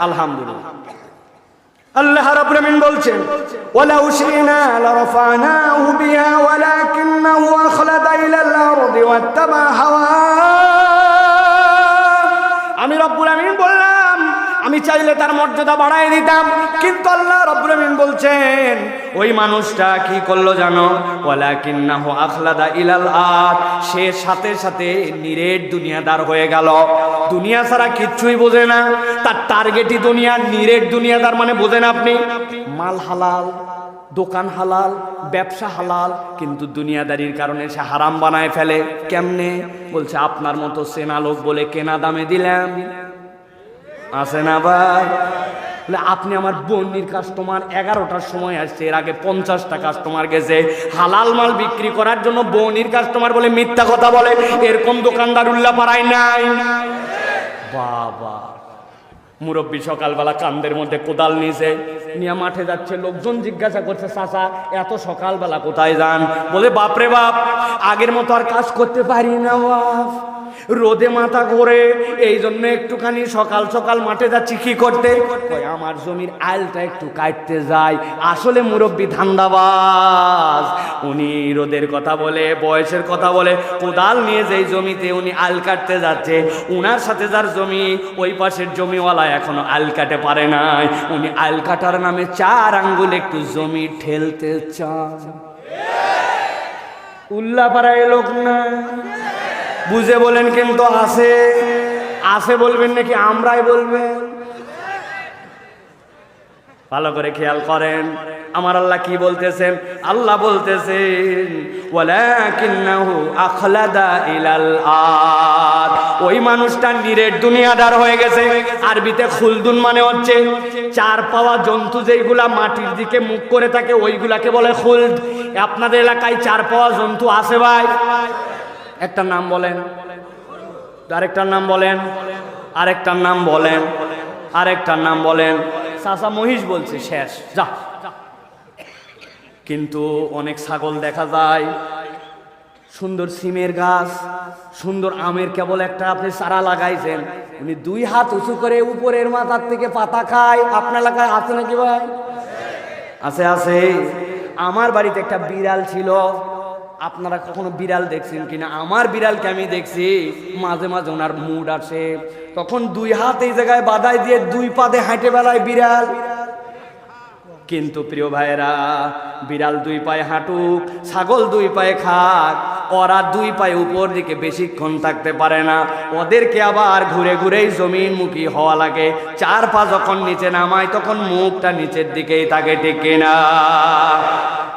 আলহামদুলিল্লাহ। আল্লাহ রাব্বুল আমিন বলছেন ওয়ালাউ শি'না লারাফা'নাহু বিহা ওয়ালাকিন্নাহু আখলাদা ইলাল আরদি ওয়াত্তাবা হাওয়া। আমি রব্বুল আমিন বললাম আমি চাইলে তার মর্যাদা বাড়ায় দিতাম, কিন্তু আল্লাহ রাব্বুল আমিন বলছেন ওই মানুষটা কি করলো জানো? ওয়ালাকিন্নাহু আখলাদা ইলাল আরদ, সে সাথে সাথে নিরেট দুনিয়াদার হয়ে গেল। দুনিয়া ছাড়া কিচ্ছুই বোঝে না, তার টার্গেটই দুনিয়া। নিরেট দুনিয়াদার মানে বোঝেন আপনি? মাল হালাল, দোকান হালাল, ব্যবসা হালাল, কিন্তু দুনিয়াদারির কারণে সে হারাম বানায় ফেলে। কেমনে? বলছে আপনার মতো সেনা লোক বলে কেনা দামে দিলাম। আছে না ভাই? আপনি আমার বন্নির কাস্টমার, 11টার সময় আসছে, এর আগে 50টা কাস্টমার গেছে। হালাল মাল বিক্রি করার জন্য বন্নির কাস্টমার বলে মিথ্যা কথা বলে, এরকম দোকানদার উল্লা পাড়ায় নাই। বাবা, মুরব্বী সকালবেলা কান্দের মধ্যে কোদাল নিয়েছে, নিয়ে মাঠে যাচ্ছে। লোকজন জিজ্ঞাসা করছে, চাচা এত সকালবেলা কোথায় যান? বলে বাপরে বাপ, আগের মতো আর কাজ করতে পারি না বাপ, রোদে মাথা ঘোরে, এই জন্য একটুখানি সকাল সকাল মাঠে যাচ্ছি। কি করতে? আমার জমির আইলটা একটু কাটতে যাই। আসলে মুরব্বী ধান্দাবাজ, উনি রোদের কথা বলে, বয়সের কথা বলে, কোদাল নিয়ে যেই জমিতে উনি আইল কাটতে যাচ্ছে, উনার সাথে যার জমি, ওই পাশের জমিওয়ালা এখনো আইল কাটে পারে নাই। উনি আইল কাটার নামে 4 আঙ্গুল একটু জমি ঠেলতে চান। উল্লাপাড়ায় লোক না, বুঝে বলেন। কিন্তু আছে, আছে বলবেন নাকি আমরাই বলবেন? ভালো করে খেয়াল করেন আমার আল্লাহ কি বলতেছেন। আল্লাহ বলতেছেন ওয়ালাকিন্নাহু আখলাদা ইলাল আরদ, ওই মানুষটা নিরেট দুনিয়াদার হয়ে গেছে। আরবিতে খুলদুন মানে হচ্ছে 4 পাওয়া জন্তু, যেইগুলা মাটির দিকে মুখ করে থাকে ওইগুলাকে বলে খুলদ। আপনাদের এলাকায় 4 পাওয়া জন্তু আছে ভাই? একটা নাম বলেন, আরেকটার নাম বলেন, আরেকটার নাম বলেন, আরেকটার নাম বলেন। চাচা মহিষ বলছে, শেষ, যা। কিন্তু অনেক ছাগল দেখা যায়, সুন্দর সিমের গাছ, সুন্দর আমের কেবল একটা আপনি চারা লাগাইছেন, উনি 2 হাত উঁচু করে উপরের মাথার থেকে পাতা খায়। আপনার এলাকায় আছে নাকি ভাই? আছে আছে। আমার বাড়িতে একটা বিড়াল ছিল, আপনারা কখনো বিড়াল দেখছেন কিনা? আমার বিড়ালকে আমি দেখছি মাঝে মাঝে ওনার মুড আসে, তখন 2 হাত এই জায়গায় বাঁধাই দিয়ে 2 পাদে হাঁটে বেড়ায় বিড়াল। কিন্তু প্রিয় ভাইরা, বিড়াল 2 পায়ে হাঁটুক, ছাগল 2 পায়ে খাক, ওরা 2 পায়ে উপর দিকে বেশিক্ষণ থাকতে পারে না, ওদেরকে আবার ঘুরে ঘুরেই জমিনমুখী হওয়া লাগে। 4 পা যখন নিচে নামায় তখন মুখটা নিচের দিকেই থাকে, ঠিক কিনা?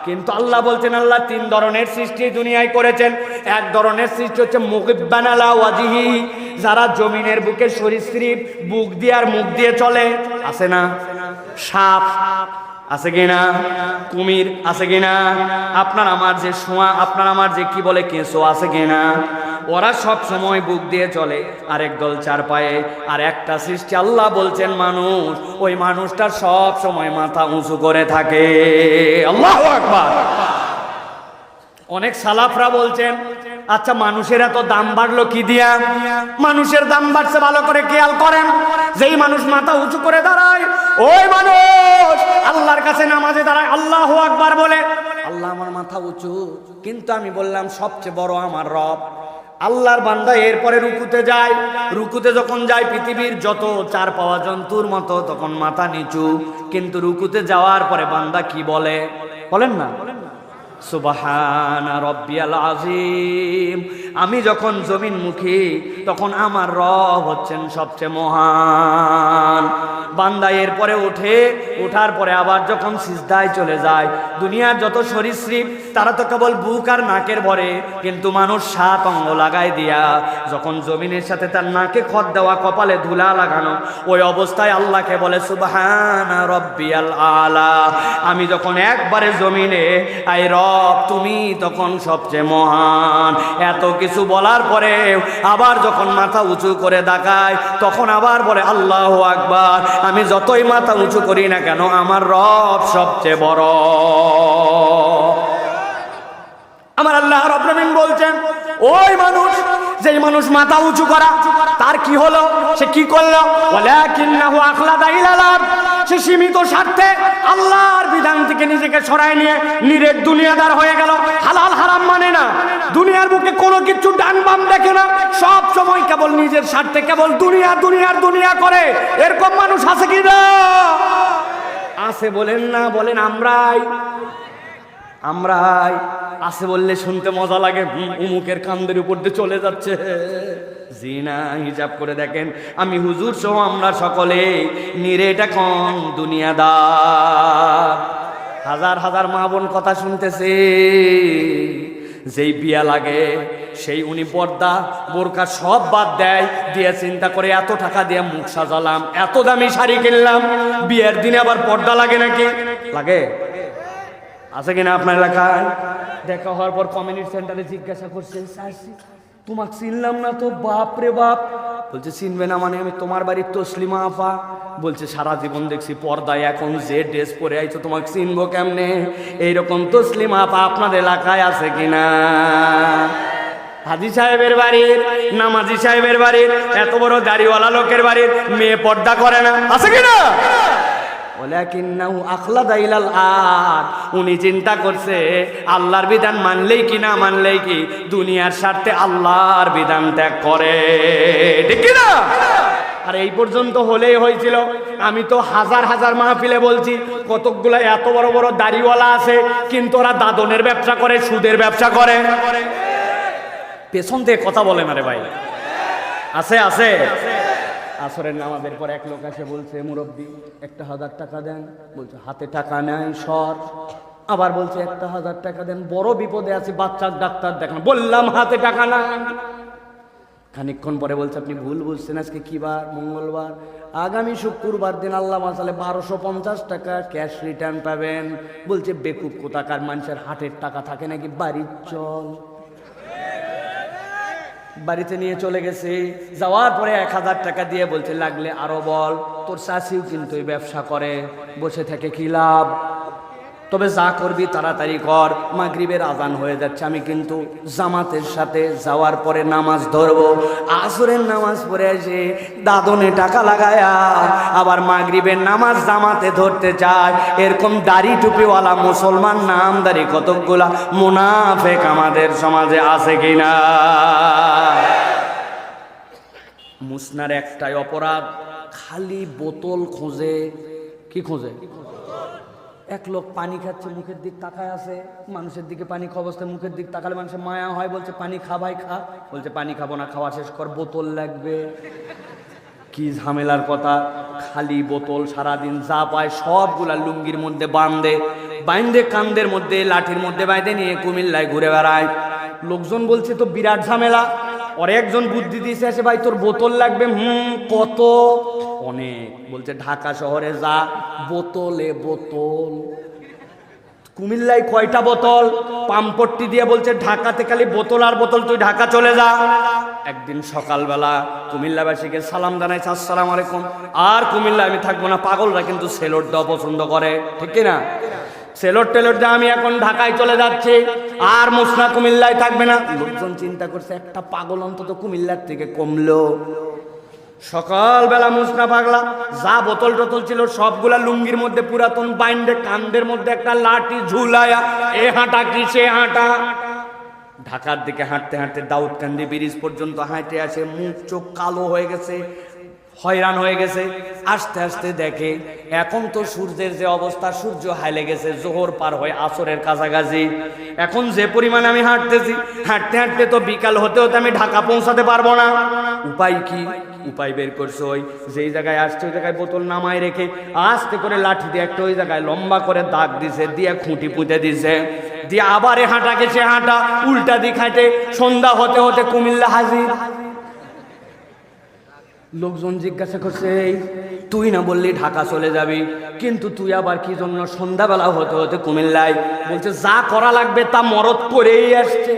কিন্তু আল্লাহ বলছেন, আল্লাহ 3 ধরনের সৃষ্টি দুনিয়ায় করেছেন। এক ধরনের সৃষ্টি হচ্ছে মুকিব্বান আলা ওয়াজিহি, যারা জমিনের বুকে সরীসৃপ, বুক দিয়ে আর মুখ দিয়ে চলে। আছে না? সাপ আছে কিনা? কুমির আছে কিনা? আপনার আমার যে শোয়া, আপনার আমার যে কি বলে কেঁচো আছে কিনা? ওরা সব সময় বুক দিয়ে চলে, আর একদল 4 পায়ে। আর একটা সৃষ্টি আল্লাহ বলছেন মানুষ, ওই মানুষটা সব সময় মাথা উঁচু করে থাকে। আল্লাহু আকবার। অনেক সালাফরা বলছেন, আচ্ছা মানুষের এত দাম বাড়লো কি দিয়া? মানুষের দাম বাড়ছে ভালো করে খেয়াল করেন। যেই মানুষ মাথা উঁচু করে দাঁড়ায়, ওই মানুষ আল্লাহর কাছে নামাজে দাঁড়ায় আল্লাহু আকবার বলে, আল্লাহ আমার মাথা উঁচু, কিন্তু আমি বললাম সবচেয়ে বড় আমার রব। আল্লাহর বান্দা এরপরে রুকুতে যায়, রুকুতে যখন যায় পৃথিবীর যত 4 পাওয়া জন্তুর মতো তখন মাথা নিচু, কিন্তু রুকুতে যাওয়ার পরে বান্দা কি বলে? বলেন না, সুবহান রব্বিয়াল আযীম। আমি যখন জমিনমুখী তখন আমার রব হচ্ছেন সবচেয়ে মহান। বান্দা এরপরে ওঠার পরে আবার যখন সিজদায় চলে যায়, দুনিয়ার যত সরীসৃপ তারা তো কেবল বুক আর নাকের ভরে, কিন্তু মানুষ 7 অঙ্গ লাগাই দিয়া যখন জমিনের সাথে তার নাকে খত দেওয়া, কপালে ধুলা লাগানো, ওই অবস্থায় আল্লাহকে বলে সুবহান রব্বিয়াল আলা। আমি যখন একবারে জমিনে আই রব, তুমি তখন সবচেয়ে মহান। এত কিছু বলার পরে আবার যখন মাথা উঁচু করে তাকায় তখন আবার বলে আল্লাহু আকবার। আমি যতই মাথা উঁচু করি না কেন, আমার রব সবচেয়ে বড়। আমার আল্লাহ রাব্বুল আলামিন বলছেন, ওই মানুষ, যেই মানুষ মাথা উঁচু করা, তার কি হলো? সে কি করলো? ওয়ালাকিন্নাহু আখলাদা ইলাল আরদ। সে সীমিত স্বার্থে আল্লাহর বিধান থেকে নিজেকে সরায় নিয়ে নিরেট দুনিয়াদার হয়ে গেল। হালাল হারাম মানে না, দুনিয়ার বুকে কোনো কিছু ডান বাম দেখে না, সব সময় কেবল নিজের স্বার্থে কেবল দুনিয়া দুনিয়ার দুনিয়া করে। এরকম মানুষ আছে কি না? আছে। বলেন না, বলেন আমরাই আছে বললে শুনতে মজা লাগে। উমুকের কান্দের উপর দিয়ে চলে যাচ্ছে। জিনা হিসাব করে দেখেন, আমি হুজুর সহ আমরা সকলে নিরেট এখন দুনিয়াদার। হাজার হাজার মা বোন কথা শুনতেছে, যেই বিয়া লাগে সেই উনি পর্দা বোরকা সব বাদ দেয়, দিয়ে চিন্তা করে এত টাকা দিয়ে মুখ সাজালাম, এত দামি শাড়ি কিনলাম, বিয়ের দিনে আবার পর্দা লাগে নাকি? লাগে? আছে কিনা আপনার এলাকায়? দেখা হওয়ার পর কমিউনিটি সেন্টারে জিজ্ঞাসা করছে, তোমাকে চিনলাম না তো। বাপ রে বাপ। বলছে চিনবে না মানে? আমি তোমার বাড়ির তসলিমা আপা। বলছে সারা জীবন দেখছি পর্দায়, এখন যে ড্রেস পরে আইছো তোমাকে চিনবো কেমনে? এইরকম তসলিমা আপা আপনার এলাকায় আছে কিনা? হাজী সাহেবের বাড়ির, নামাজি সাহেবের বাড়ির, এত বড় দাড়িওয়ালা লোকের বাড়ির মেয়ে পর্দা করে না, আছে কিনা? ওয়ালাকিন্নাহু আখলাদা ইলাল আরদ। উনি চিন্তা করছে আল্লাহর বিধান মানলেই কি না মানলেই কি, দুনিয়ার স্বার্থে আল্লাহর বিধান ত্যাগ করে, ঠিক কি না? আর এই পর্যন্ত হলেই হয়েছিল। আমি তো হাজার হাজার মাহফিলে বলছি, কতকগুলো এত বড় বড় দাড়িওয়ালা আছে, কিন্তু ওরা দাদনের ব্যবসা করে, সুদের ব্যবসা করে। পেছন থেকে কথা বলে না রে ভাই। আছে আছে। আসরের নামাজের পর এক লোক এসে বলছে, মুরব্বী 1000 টাকা দেন। বলছে হাতে টাকা নাই, সর। আবার বলছে 1000 টাকা দেন, বড় বিপদে আছে, বাচ্চার ডাক্তার দেখান। বললাম হাতে টাকা নাই। খানিকক্ষণ পরে বলছে আপনি ভুল বুঝছেন, আজকে কি বার? মঙ্গলবার। আগামী শুক্রবার দিন আল্লাহ মাসালে 1250 টাকা ক্যাশ রিটার্ন পাবেন। বলছে বেকুব কোথাকার, মানুষের হাটের টাকা থাকে নাকি? বাড়ির চল। বাড়িতে নিয়ে চলে গেছে। যাওয়ার পরে 1000 টাকা দিয়ে বলছে লাগলে আরো বল। তোর চাষিও কিন্তু এই ব্যবসা করে, বসে থেকে কি লাভ? তবে যা করবি তাড়াতাড়ি কর, মাগরিবের আজান হয়ে যাচ্ছে, আমি কিন্তু জামাতের সাথে যাওয়ার পরে নামাজ ধরবো। আসরের নামাজ পড়ে এসে দাদনে টাকা লাগায়া আবার মাগরিবের নামাজ জামাতে ধরতে চায়। এরকম দাড়ি টুপিওয়ালা মুসলমান নামদারি কতকগুলা মুনাফেক আমাদের সমাজে আছে কিনা? মুসনার একটাই অপরাধ, খালি বোতল খোঁজে। কি খোঁজে? এক লোক পানি খাচ্ছে, মুখের দিক তাকায় আছে, মানুষের দিকে পানি খাওয়া অবস্থায় মুখের দিক তাকালে মানুষের মায়া হয়, বলছে পানি খা ভাই খা, বলছে পানি খাবো না, খাওয়া শেষ কর, বোতল লাগবে। কি ঝামেলার কথা, খালি বোতল সারাদিন যা পায় সবগুলা লুঙ্গির মধ্যে বাইন্দে কান্দের মধ্যে লাঠির মধ্যে বাইন্দে নিয়ে কুমিল্লায় ঘুরে বেড়ায়। লোকজন বলছে তো বিরাট ঝামেলা। और একজন বুদ্ধি দিয়েছে এসে, ভাই তোর বোতল লাগবে, কত? অনেক। বলছে ঢাকা শহরে যা, বোতলে বোতল। কুমিল্লায় কয়টা বোতল? পাম্পট্টি দিয়ে বলছে ঢাকাতে খালি বোতল আর বোতল, তুই ঢাকা চলে যা। একদিন সকালবেলা কুমিল্লাবাসীকে সালাম জানাইছে, আসসালামু আলাইকুম। আর কুমিল্লা আমি থাকবো না, পাগলরা কিন্তু সেলোট দেওয়া পছন্দ করে, ঠিক কিনা? সেলোট টেলোট দিয়ে আমি এখন ঢাকায় চলে যাচ্ছি, আর মুসনা কুমিল্লায় থাকবে না। লোকজন চিন্তা করছে একটা পাগল অন্তত কুমিল্লার থেকে কমলো। সকালবেলা মুসনা পাগলা যা বোতল টোতল ছিল সবগুলা লুঙ্গির মধ্যে পুরাতন বাইন্ডে, কান্দের মধ্যে একটা লাঠি ঝুলায়া এ হাঁটা কি সে হাঁটা, ঢাকার দিকে হাঁটতে হাঁটতে দাউদকান্দি ব্রিজ পর্যন্ত হাঁটে আসে। মুখ চোখ কালো হয়ে গেছে, হয়রান হয়ে গেছে। আস্তে আস্তে দেখে এখন তো সূর্যের যে অবস্থা, সূর্য হাইলে গেছে, জোহর পার হয়ে আসরের কাছাকাছি। এখন যে পরিমাণে আমি হাঁটতেছি, হাঁটতে হাঁটতে তো বিকাল হতে হতে আমি ঢাকা পৌঁছাতে পারবো না। উপায় কি? উপায় বের করছে, ওই যেই জায়গায় আসছে ওই জায়গায় বোতল নামায় রেখে আস্তে করে লাঠি দিয়ে একটা ওই জায়গায় লম্বা করে দাগ দিছে, দিয়ে খুঁটি পুঁতে দিছে, দিয়ে আবার হাঁটা গেছে, হাঁটা উল্টা দিক হাঁটে, সন্ধ্যা হতে হতে কুমিল্লা হাজির। লোকজন জিজ্ঞাসা করছে, তুই না বললি ঢাকা চলে যাবি, কিন্তু তুই আবার কি জন্য সন্ধ্যাবেলা হতে হতে কুমিল্লায়? বলছে যা করা লাগবে তা মরদ করেই আসছে।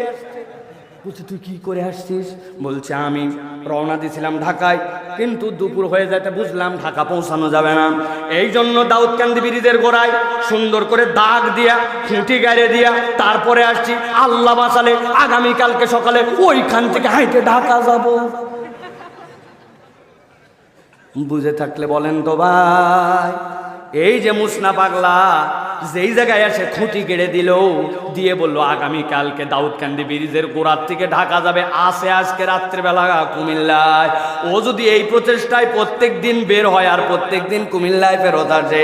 বলছে তুই কি করে আসছিস? বলছে আমি রওনা দিয়েছিলাম ঢাকায়, কিন্তু দুপুর হয়ে যেতে বুঝলাম ঢাকা পৌঁছানো যাবে না, এই জন্য দাউদকান্দি ব্রিজের গোড়ায় সুন্দর করে দাগ দিয়া খুঁটি গাড়ে দিয়া তারপরে আসছি। আল্লাহ বাঁচালে আগামীকালকে সকালে ওইখান থেকে হাইটে ঢাকা যাব। বুঝে থাকলে বলেন তো ভাই, এই যে মুসনা পাগলা যেই জায়গায় এসে খুঁটি কেড়ে দিল, দিয়ে বললো আগামীকালকে দাউদকান্দি ব্রিজের গোড়ার থেকে ঢাকা যাবে, আসে আজকে রাত্রেবেলা কুমিল্লায়। ও যদি এই প্রচেষ্টায় প্রত্যেক দিন বের হয় আর প্রত্যেক দিন কুমিল্লায় ফেরত আসে,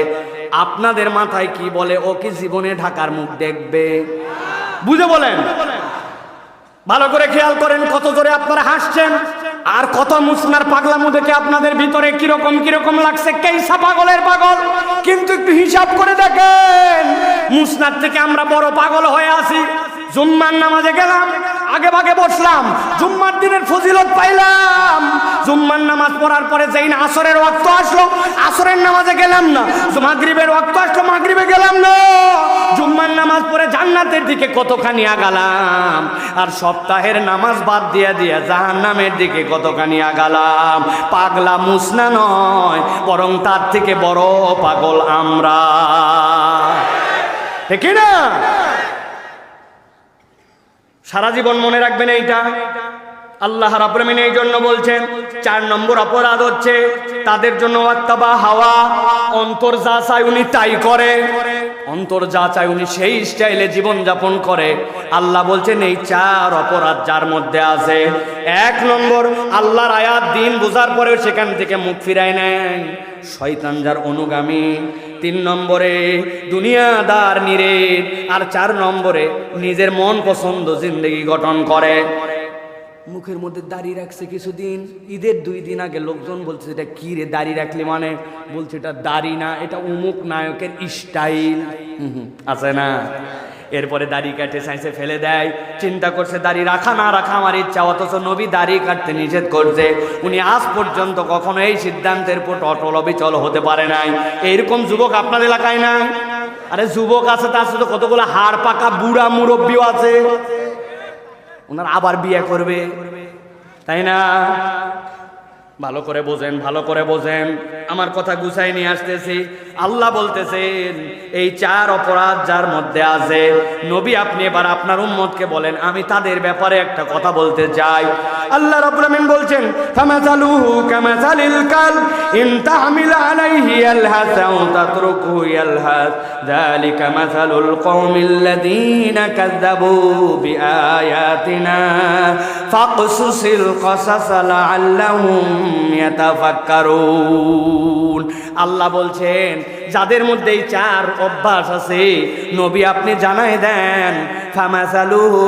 আপনাদের মাথায় কি বলে ও কি জীবনে ঢাকার মুখ দেখবে? বুঝে বলেন, ভালো করে খেয়াল করেন কত জোরে আপনারা হাসছেন, আর কত মুসনার পাগলামো দেখে আপনাদের ভিতরে কিরকম কিরকম লাগছে। কেইসা পাগলের পাগল, কিন্তু একটু হিসাব করে দেখেন, মুসনার থেকে আমরা বড় পাগল হয়ে আছি। জুম্মার নামাজে গেলাম, আগে ভাগে বসলাম, জুম্মার দিনের ফজিলত পাইলাম। জুম্মার নামাজ পড়ার পরে যেই না আসরের ওয়াক্ত আসলো, আসরের নামাজে গেলাম না। মাগরিবের ওয়াক্ত আসলো, মাগরিবে গেলাম না। জুম্মার নামাজ পড়ে জান্নাতের দিকে কতখানি আগালাম, আর সপ্তাহের নামাজ বাদ দিয়ে দিয়ে জাহান্নামের দিকে কতখানি আগালাম। পাগলা মুসনা নয়, বরং তার থেকে বড় পাগল আমরা, ঠিক না? সারা জীবন মনে রাখবেন এইটা। আল্লাহ রাব্বুল আমিন এই জন্য বলছেন 4 নম্বর অপরাধ হচ্ছে তাদের জন্য ওয়াত্তাবা হাওয়া, অন্তর যা চায় উনি তাই করে, অন্তর যা চায় উনি সেই স্টাইলে জীবন যাপন করে। আল্লাহ বলছেন এই 4 অপরাধ যার মধ্যে আছে। 1 নম্বর, আল্লাহর আয়াত দিন বোঝার পরেও সেখান থেকে মুখ ফিরায় নেয়, শয়তান যার অনুগামী। 3 নম্বরে দুনিয়াদার নিরেট, আর 4 নম্বরে নিজের মন পছন্দ জিন্দগি গঠন করে। মুখের মধ্যে দাড়ি রাখছে কিছুদিন, ঈদের 2 দিন আগে লোকজন বলছে এটা কি রে দাড়ি রাখলি, মানে বলছে এটা দাড়ি না, এটা অমুক নায়কের স্টাইল আছে না। এরপরে দাড়ি কাটে চাইছে ফেলে দেয়, চিন্তা করছে দাড়ি রাখা না রাখা আমার ইচ্ছা, অথচ নবী দাড়ি কাটতে নিষেধ করছে। উনি আজ পর্যন্ত কখনো এই সিদ্ধান্তের উপর অটল অবিচল হতে পারে নাই। এরকম যুবক আপনার এলাকায় নাই? আরে যুবক আছে, তার সাথে কতগুলো হাড় পাকা বুড়া মুরব্বীও আছে, ওনার আবার বিয়ে করবে, তাই না? ভালো করে বোঝেন, ভালো করে বোঝেন। আমার কথা গুছাই নিয়ে আসতেছি। আল্লাহ বলতেছেন এই 4 অপরাধ যার মধ্যে আছে, নবী আপনি এবার আপনার উম্মতকে বলেন। আমি তাদের ব্যাপারে একটা কথা বলতে চাই। আল্লাহ রাব্বুল আমিন বলছেন ফামাসালুহু কামাসালিল কাল ইন তাহমিল আলাইহি ইয়ালহাস আও তাতরুকুহু ইয়ালহাস যালিকা মাসালুল কওমিল্লাযীনা কাযযাবু বিআয়াতিনা ফাকসুসিল কসাস লাআল্লাহুম ইয়াতাফাক্কারুন। আল্লাহ বলছেন যাদের মধ্যে এই 4 অভ্যাস আছে, নবী আপনি জানাই দেন ফামাসালুহু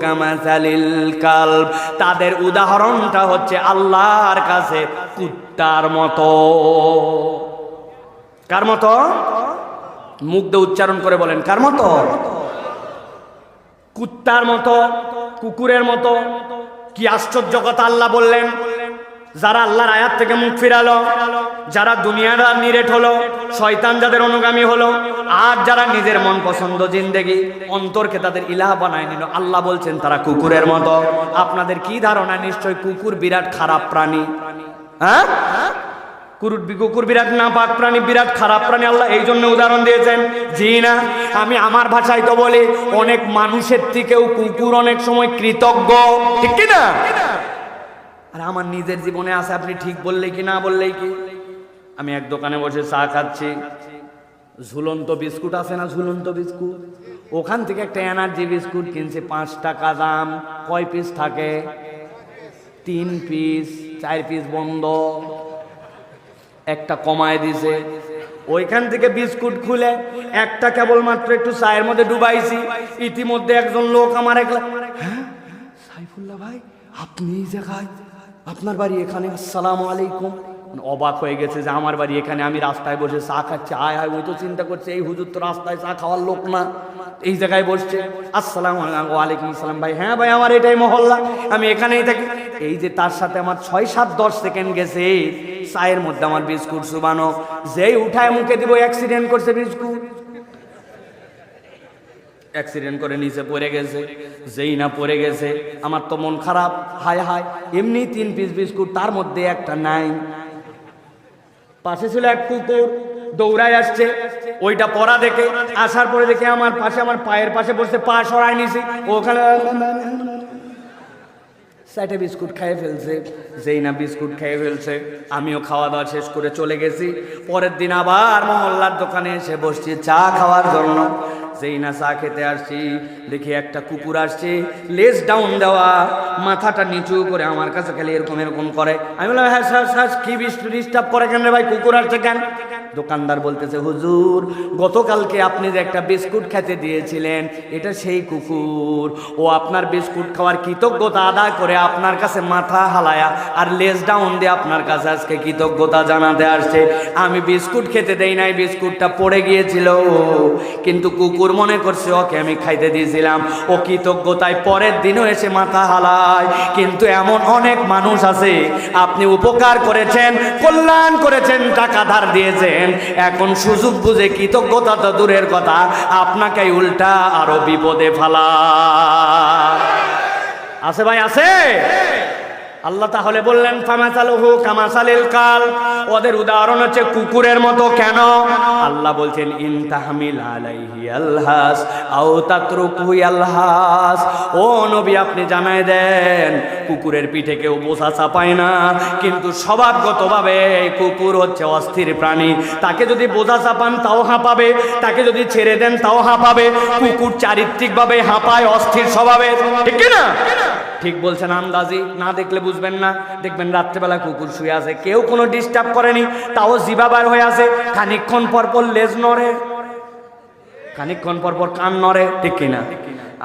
কামাসালিল কালব, তাদের উদাহরণটা হচ্ছে আল্লাহর কাছে কুত্তার মতো। কার মতো? মুখ দিয়ে উচ্চারণ করে বলেন, কার মতো? কুত্তার মতো, কুকুরের মতো। কি আশ্চর্য কথা আল্লাহ বললেন। যারা আল্লাহর আয়াত থেকে মুখ ফিরালো, যারা দুনিয়ার নিরেট হলো, শয়তান যাদের অনুগামী হলো, আর যারা নিজের মন পছন্দ জিন্দেগি অন্তরকে তাদের ইলাহ বানায় নিল, আল্লাহ বলছেন তারা কুকুরের মতো। আপনাদের কি ধারণা? নিশ্চয় কুকুর বিরাট খারাপ প্রাণী। হ্যাঁ, কুকুর বিরাট নাপাক প্রাণী, বিরাট খারাপ প্রাণী। আল্লাহ এই জন্য উদাহরণ দিয়েছেন। জি না, আমি আমার ভাষায় তো বলি অনেক মানুষের থেকেও কুকুর অনেক সময় কৃতজ্ঞ, ঠিক কি না? আর আমার নিজের জীবনে আছে, আপনি ঠিক বললেই কি না বললেই কি। আমি এক দোকানে বসে চা খাচ্ছি, ঝুলন্ত বিস্কুট আছে না, ঝুলন্ত বিস্কুট, ওখান থেকে একটা এনার্জি বিস্কুট কিনছে 5 টাকা দাম। কয় পিস থাকে? 3 পিস, 4 পিস বন্ধ, একটা কমায় দিছে। ওইখান থেকে বিস্কুট খুলে একটা কেবলমাত্র একটু চায়ের মধ্যে ডুবাইছি। ইতিমধ্যে একজন লোক আমার হ্যাঁ সাইফুল্লাহ ভাই আপনি এই জায়গায়, আপনার বাড়ি এখানে, আসসালামু আলাইকুম। অবাক হয়ে গেছে যে আমার বাড়ি এখানে, আমি রাস্তায় বসে চা খাচ্ছি। আয় হায়, ওই তো চিন্তা করছে এই হুজুর তো রাস্তায় চা খাওয়ার লোক না, এই জায়গায় বসছে। আসসালামু আলাইকুম। আসসালাম ভাই। হ্যাঁ ভাই, আমার এটাই মহল্লা, আমি এখানেই থাকি। এই যে তার সাথে আমার 6-7-10 সেকেন্ড গেছে চায়ের মধ্যে আমার বিস্কুট চুবানো। যেই উঠায় মুখে দিব অ্যাক্সিডেন্ট করছে, বিস্কুট অ্যাক্সিডেন্ট করে নিচে পড়ে গেছে। যেই না পড়ে গেছে আমার তো মন খারাপ। হায় হায়, এমনি 3 পিস বিস্কুট, তার মধ্যে একটা নাই। পাশে ছিল এক কুকুর, দৌড়ায় আসছে, ওইটা পড়া দেখে আসার পরে দেখে আমার পাশে, আমার পায়ের পাশে বসে পা সরাই নিছি, ওখানে 4টা বিস্কুট খেয়ে ফেলছে। যেই না বিস্কুট খেয়ে ফেলছে, আমিও খাওয়া দাওয়া শেষ করে চলে গেছি। পরের দিন আবার মহল্লার দোকানে এসে বসছি চা খাওয়ার জন্য। যেই না চা খেতে আসছি, দেখি একটা কুকুর আসছে, লেজ ডাউন দেওয়া, মাথাটা নিচু করে আমার কাছে খালি এরকম এরকম করে। আমি বললাম হ্যাঁ স্যার, কি ডিস্টার্ব করে কেন রে ভাই, কুকুর আসছে কেন? দোকানদার বলতেছে হুজুর গতকালকে আপনি যে একটা বিস্কুট খেতে দিয়েছিলেন, এটা সেই কুকুর। ও আপনার বিস্কুট খাওয়ার কৃতজ্ঞতা আদায় করে আপনার কাছে মাথা হালায়া আর লেজ ডাউন দিয়ে আপনার কাছে আজকে কৃতজ্ঞতা জানাতে আসছে। আমি বিস্কুট খেতে দেই নাই, বিস্কুটটা পড়ে গিয়েছিল, কিন্তু কুকুর মনে করছে ওকে আমি খাইতে দিয়েছিলাম। ও কৃতজ্ঞতায় পরের দিনও এসে মাথা হালায়। কিন্তু এমন অনেক মানুষ আছে, আপনি উপকার করেছেন, কল্যাণ করেছেন, টাকা ধার দিয়েছেন, এখন সুযোগ বুঝে কৃতজ্ঞতা তো দূরের কথা, আপনাকে উল্টা আরো বিপদে ফেলা আছে। ভাই আছে। আল্লাহ তাহলে বললেন ফামাসালুহু কামাসালিল কাল, ওদের উদাহরণ হচ্ছে কুকুরের মতো। কেন? আল্লাহ বলছেন ইন তাহমিল আলাইহি আলহাস আও তাতরুকুহু আলহাস। ও নবী আপনি জানাই দেন কুকুরের পিঠে কেউ বোঝা চাপায় না, কিন্তু স্বভাবগতভাবে কুকুর হচ্ছে অস্থির প্রাণী। তাকে যদি বোঝা চাপান তাও হাঁপাবে, তাকে যদি ছেড়ে দেন তাও হাঁপাবে। কুকুর চারিত্রিকভাবে হাঁপায়, অস্থির স্বভাবের, ঠিক না? ঠিক বলছেন, আন্দাজি না দেখলে বুঝবেন না। দেখবেন রাত্রেবেলা কুকুর শুয়ে আছে, কেউ কোনো ডিস্টার্ব করেনি, তাও জিভা বার হয়ে আছে, খানিকক্ষণ পরপর লেজ নড়ে, খানিকক্ষণ পরপর কান নড়ে, ঠিক কিনা?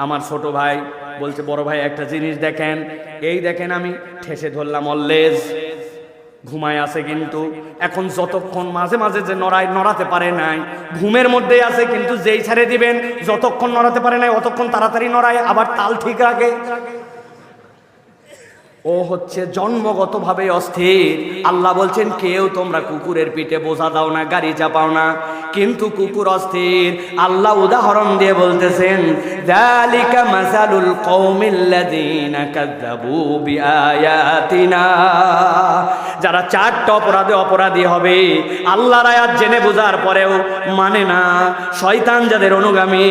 আমার ছোট ভাই বলছে বড় ভাই একটা জিনিস দেখেন, এই দেখেন আমি ঠেসে ধরলাম ওর লেজ, ঘুমায় আছে, কিন্তু এখন যতক্ষণ মাঝে মাঝে যে নড়াতে পারে নাই, ঘুমের মধ্যে আছে, কিন্তু যেই ছেড়ে দিবেন যতক্ষণ নড়াতে পারে নাই অতক্ষণ তাড়াতাড়ি নড়ায়, আবার তাল ঠিক রাখে। ও হচ্ছে জন্মগতভাবে অস্থির। আল্লাহ বলছেন কেউ তোমরা কুকুরের পিঠে বোঝা দাও না, গাড়ি চাপাও না, কিন্তু কুকুর অস্থির। আল্লাহ উদাহরণ দিয়ে বলতেছেন যালিকা মাসালুল কওমিল্লাযীনা কাযযাবু বিআয়াতিনা, যারা 4টা অপরাধে অপরাধী হবে, আল্লাহর আয়াত জেনে বোঝার পরেও মানে না, শয়তান যাদের অনুগামী,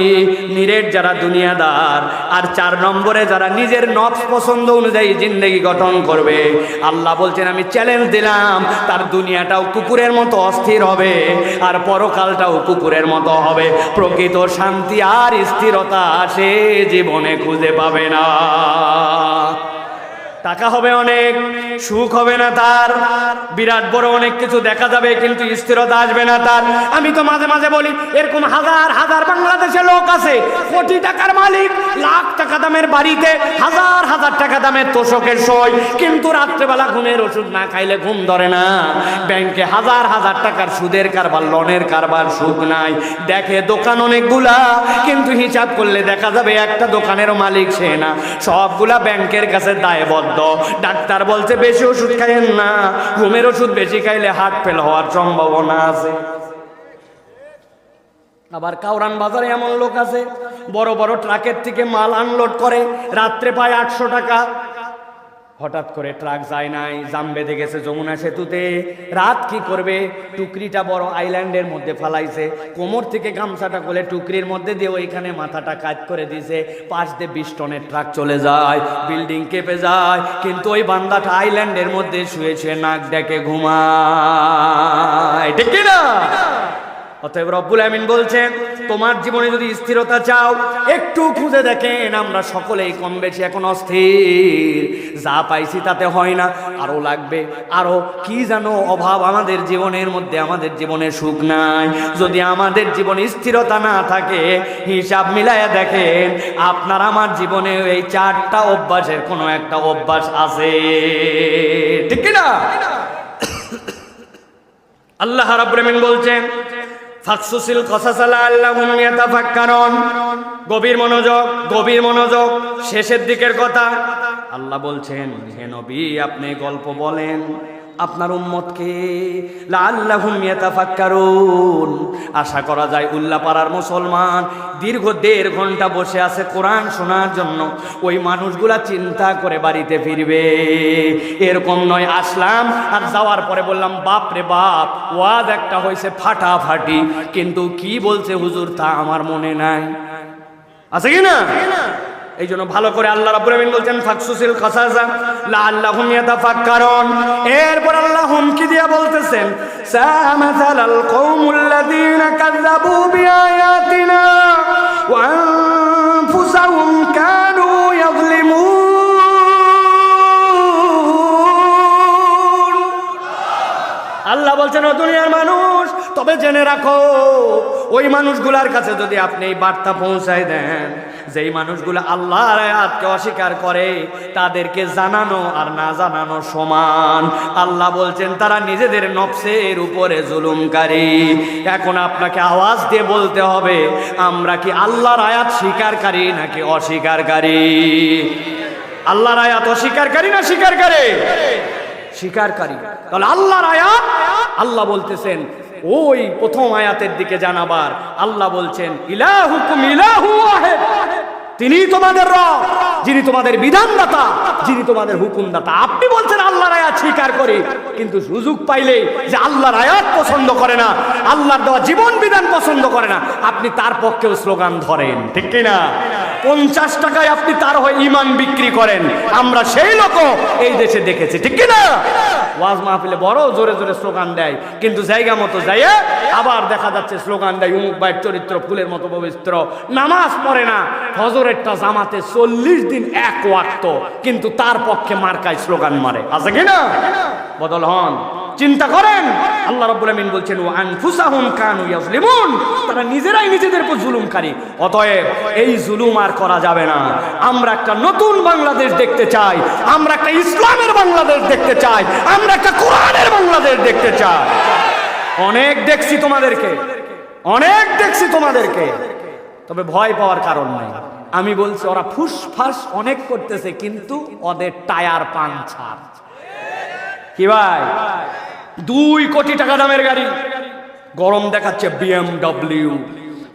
নিরেট যারা দুনিয়াদার, আর 4 নম্বরে যারা নিজের নফস পছন্দ অনুযায়ী জিন্দেগি গঠন করবে। আল্লাহ বলছেন আমি চ্যালেঞ্জ দিলাম, তার দুনিয়াটাও কুকুরের মতো অস্থির হবে আর পরকালটাও কুকুরের মতো হবে। প্রকৃত শান্তি আর স্থিরতা সে জীবনে খুঁজে পাবে না। টাকা হবে অনেক, সুখ হবে না তার, বিরাট বড় অনেক কিছু দেখা যাবে, কিন্তু স্থিরতা আসবে না তার। আমি তো মাঝে মাঝে বলি, এরকম হাজার হাজার বাংলাদেশে লোক আছে, কোটি টাকার মালিক, লাখ টাকা দামের বাড়িতে, হাজার হাজার টাকা দামের তোষকের সই, কিন্তু রাত্রেবেলা ঘুমের ওষুধ না খাইলে ঘুম ধরে না। ব্যাংকে হাজার হাজার টাকার সুদের কারবার, লোনের কারবার, সুখ নাই। দেখে দোকান অনেকগুলা, কিন্তু হিসাব করলে দেখা যাবে একটা দোকানেরও মালিক সে না, সবগুলা ব্যাংকের কাছে দায়বদ্ধ। ডাক্তার বলছে বেশি ওষুধ খাইয়েন না, ঘুমের ওষুধ বেশি খাইলে হার্ট ফেল হওয়ার সম্ভাবনা আছে। আবার কাউরান বাজারে এমন লোক আছে, বড় বড় ট্রাকের থেকে মাল আনলোড করে, রাত্রে পায় 800 টাকা। হঠাৎ করে ট্রাক যায় নাই, জাম বেঁধে গেছে যমুনা সেতুতে, রাত কি করবে, টুকরিটা বড় আইল্যান্ডের মধ্যে ফালাইছে, কোমর থেকে গামছাটা খুলে টুকরির মধ্যে দিয়ে ওইখানে মাথাটা কাজ করে দিছে, পাশ দিয়ে 20 টনের ট্রাক চলে যায়, বিল্ডিং কেঁপে যায়, কিন্তু ওই বান্দাটা আইল্যান্ডের মধ্যে শুয়ে শুয়ে নাক ডেকে ঘুমায়, ঠিক না? অতএব রব্বুল আমিন বলছেন, তোমার জীবনে যদি স্থিরতা চাও, একটু খুঁজে দেখেন, আমরা সকলেই কম বেশি এখন অস্থির। যা পাইছি তাতে হয় না, আরো লাগবে, আরো কি জানো অভাব আমাদের জীবনের মধ্যে, আমাদের জীবনে সুখ নাই। যদি আমাদের জীবনে স্থিরতা না থাকে, হিসাব মিলায়া দেখেন, আপনার আমার জীবনে এই 4টা অভ্যাসের কোনো একটা অভ্যাস আছে, ঠিক না? আল্লাহ রাব্বুল আমিন বলছেন, ফাকসুসিল কসাস লাআল্লাহুম ইয়াতাফাক্কারুন। গভীর মনোযোগ, গভীর মনোযোগ, শেষের দিকের কথা। আল্লাহ বলছেন, হে নবী আপনি গল্প বলেন আপনার উম্মতকে, লাআল্লাহুম ইয়াতাফাক্কারুন। আশা করা যায় উল্লাপাড়ার মুসলমান দীর্ঘ 1.5 ঘন্টা বসে আছে কোরআন শোনার জন্য, ওই মানুষগুলা চিন্তা করে বাড়িতে ফিরবে। এরকম নয় আসলাম আর যাওয়ার পরে বললাম বাপ রে বাপ, ওয়াজ একটা হয়েছে ফাটাফাটি, কিন্তু কি বলছে হুজুর তা আমার মনে নাই, আছে কি না? এই জন্য ভালো করে আল্লাহ রাব্বুল আমিন বলছেন, ফাকসুসিল কাসাসা লাআল্লাহুম ইয়াতাফাক্কারুন। এরপর আল্লাহ হুমকি দিয়া বলতেছেন, সামাসালাল কওমুল্লাযীনা কাযযাবু বিআয়াতিনা ওয়া আনফুসাহুম কানু ইয়াযলিমুন। আল্লাহ বলছেন, ও দুনিয়ার মানুষ, তবে জেনে রাখো, ওই মানুষগুলার কাছে যদি আপনি এই বার্তা পৌঁছায় দেন, যেই মানুষগুলো আল্লাহর আয়াতকে অস্বীকার করে, তাদেরকে জানানো আর না জানানো সমান। আল্লাহ বলছেন তারা নিজেদের নফসের উপরে জুলুমকারী। এখন আপনাকে আওয়াজ দিয়ে বলতে হবে, আমরা কি আল্লাহর আয়াত স্বীকারকারী নাকি অস্বীকারকারী? আল্লাহর আয়াত অস্বীকারকারী না স্বীকারকারী? স্বীকারকারী। তাহলে আল্লাহর আয়াত, আল্লাহ বলতেছেন ওই প্রথম আয়াতের দিকে জানাবার, আল্লাহ বলছেন ইলাহুকুম ইলাহু ওয়াহিদ, তিনি তোমাদের রব, যিনি তোমাদের বিধানদাতা, যিনি তোমাদের হুকুমদাতা। আপনি বলছেন আল্লাহর আয়াত স্বীকার করি, কিন্তু সুযোগ পাইলে যে আল্লাহর আয়াত পছন্দ করে না, আল্লাহর দেওয়া জীবন বিধান পছন্দ করে না, আপনি তার পক্ষেও স্লোগান ধরেন, ঠিক কিনা? 50 টাকায় আপনি তার হয়ে ঈমান বিক্রি করেন, আমরা সেই লোকও এই দেশে দেখেছি, ঠিক কিনা? ওয়াজ মাহফিলে বড় জোরে জোরে স্লোগান দেয়, কিন্তু জায়গা মতো যায় আবার দেখা যাচ্ছে স্লোগান দেয় উমুক ভাইয়ের চরিত্র ফুলের মতো পবিত্র, নামাজ পড়ে না, ফজরেরটা জামাতে 40 দিন 1 ওয়াক্ত, কিন্তু তার পক্ষে মার্কায় স্লোগান মারে, আছে কিনা? বদল হন, চিন্তা করেন। আল্লাহ রাব্বুল আমিন বলছেন ওয়া আনফুসাহুম কানু ইয়াজলিমুন, তারা নিজেরাই নিজেদের উপর জুলুমকারী। অতএব এই জুলুম আর করা যাবে না। আমরা একটা নতুন বাংলাদেশ দেখতে চাই, আমরা একটা ইসলামের বাংলাদেশ দেখতে চাই, আমরা একটা কোরআনের বাংলাদেশ দেখতে চাই। অনেক দেখছি তোমাদেরকে, অনেক দেখছি তোমাদেরকে, তবে ভয় পাওয়ার কারণ নাই। আমি বলছি ওরা ফুসফাস অনেক করতেছে, কিন্তু ওদের টায়ার পাংচার। কি ভাই, 2 কোটি টাকা দামের গাড়ি, গরম দেখাচ্ছে BMW,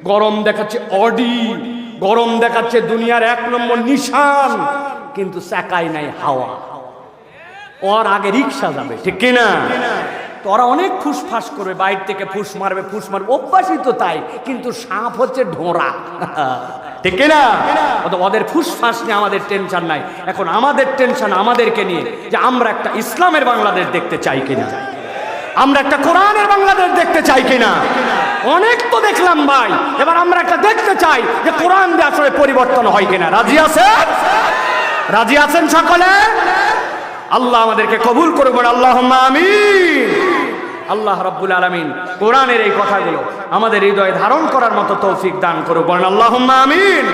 গরম দেখাচ্ছে অডি, গরম দেখাচ্ছে দুনিয়ার 1 নম্বর নিশান, কিন্তু চাকায় নাই হাওয়া। ওর আগে রিক্সা যাবে, ঠিক কিনা? তো ওরা অনেক ফুসফাস করবে, বাইরে থেকে ফুস মারবে, অভ্যাসই তো তাই, কিন্তু সাপ হচ্ছে ঢোঁড়া, ঠিক কিনা? ওদের ফুসফাস নিয়ে আমাদের টেনশন নাই। এখন আমাদের টেনশন আমাদেরকে নিয়ে, যে আমরা একটা ইসলামের বাংলাদেশ দেখতে চাই কিনা, আমরা একটা কোরআনের বাংলাদেশ দেখতে চাই কিনা। অনেক তো দেখলাম ভাই, এবার আমরা একটা দেখতে চাই যে কোরআন দিয়ে আসলে পরিবর্তন হয় কিনা। রাজি আছেন? রাজি আছেন সকলে? আল্লাহ আমাদেরকে কবুল করুন, আল্লাহুম্মা আমিন। আল্লাহ রাব্বুল আলামিন কোরআনের এই কথাগুলো আমাদের হৃদয়ে ধারণ করার মতো তৌফিক দান করুন, বলেন আল্লাহুম্মা আমিন।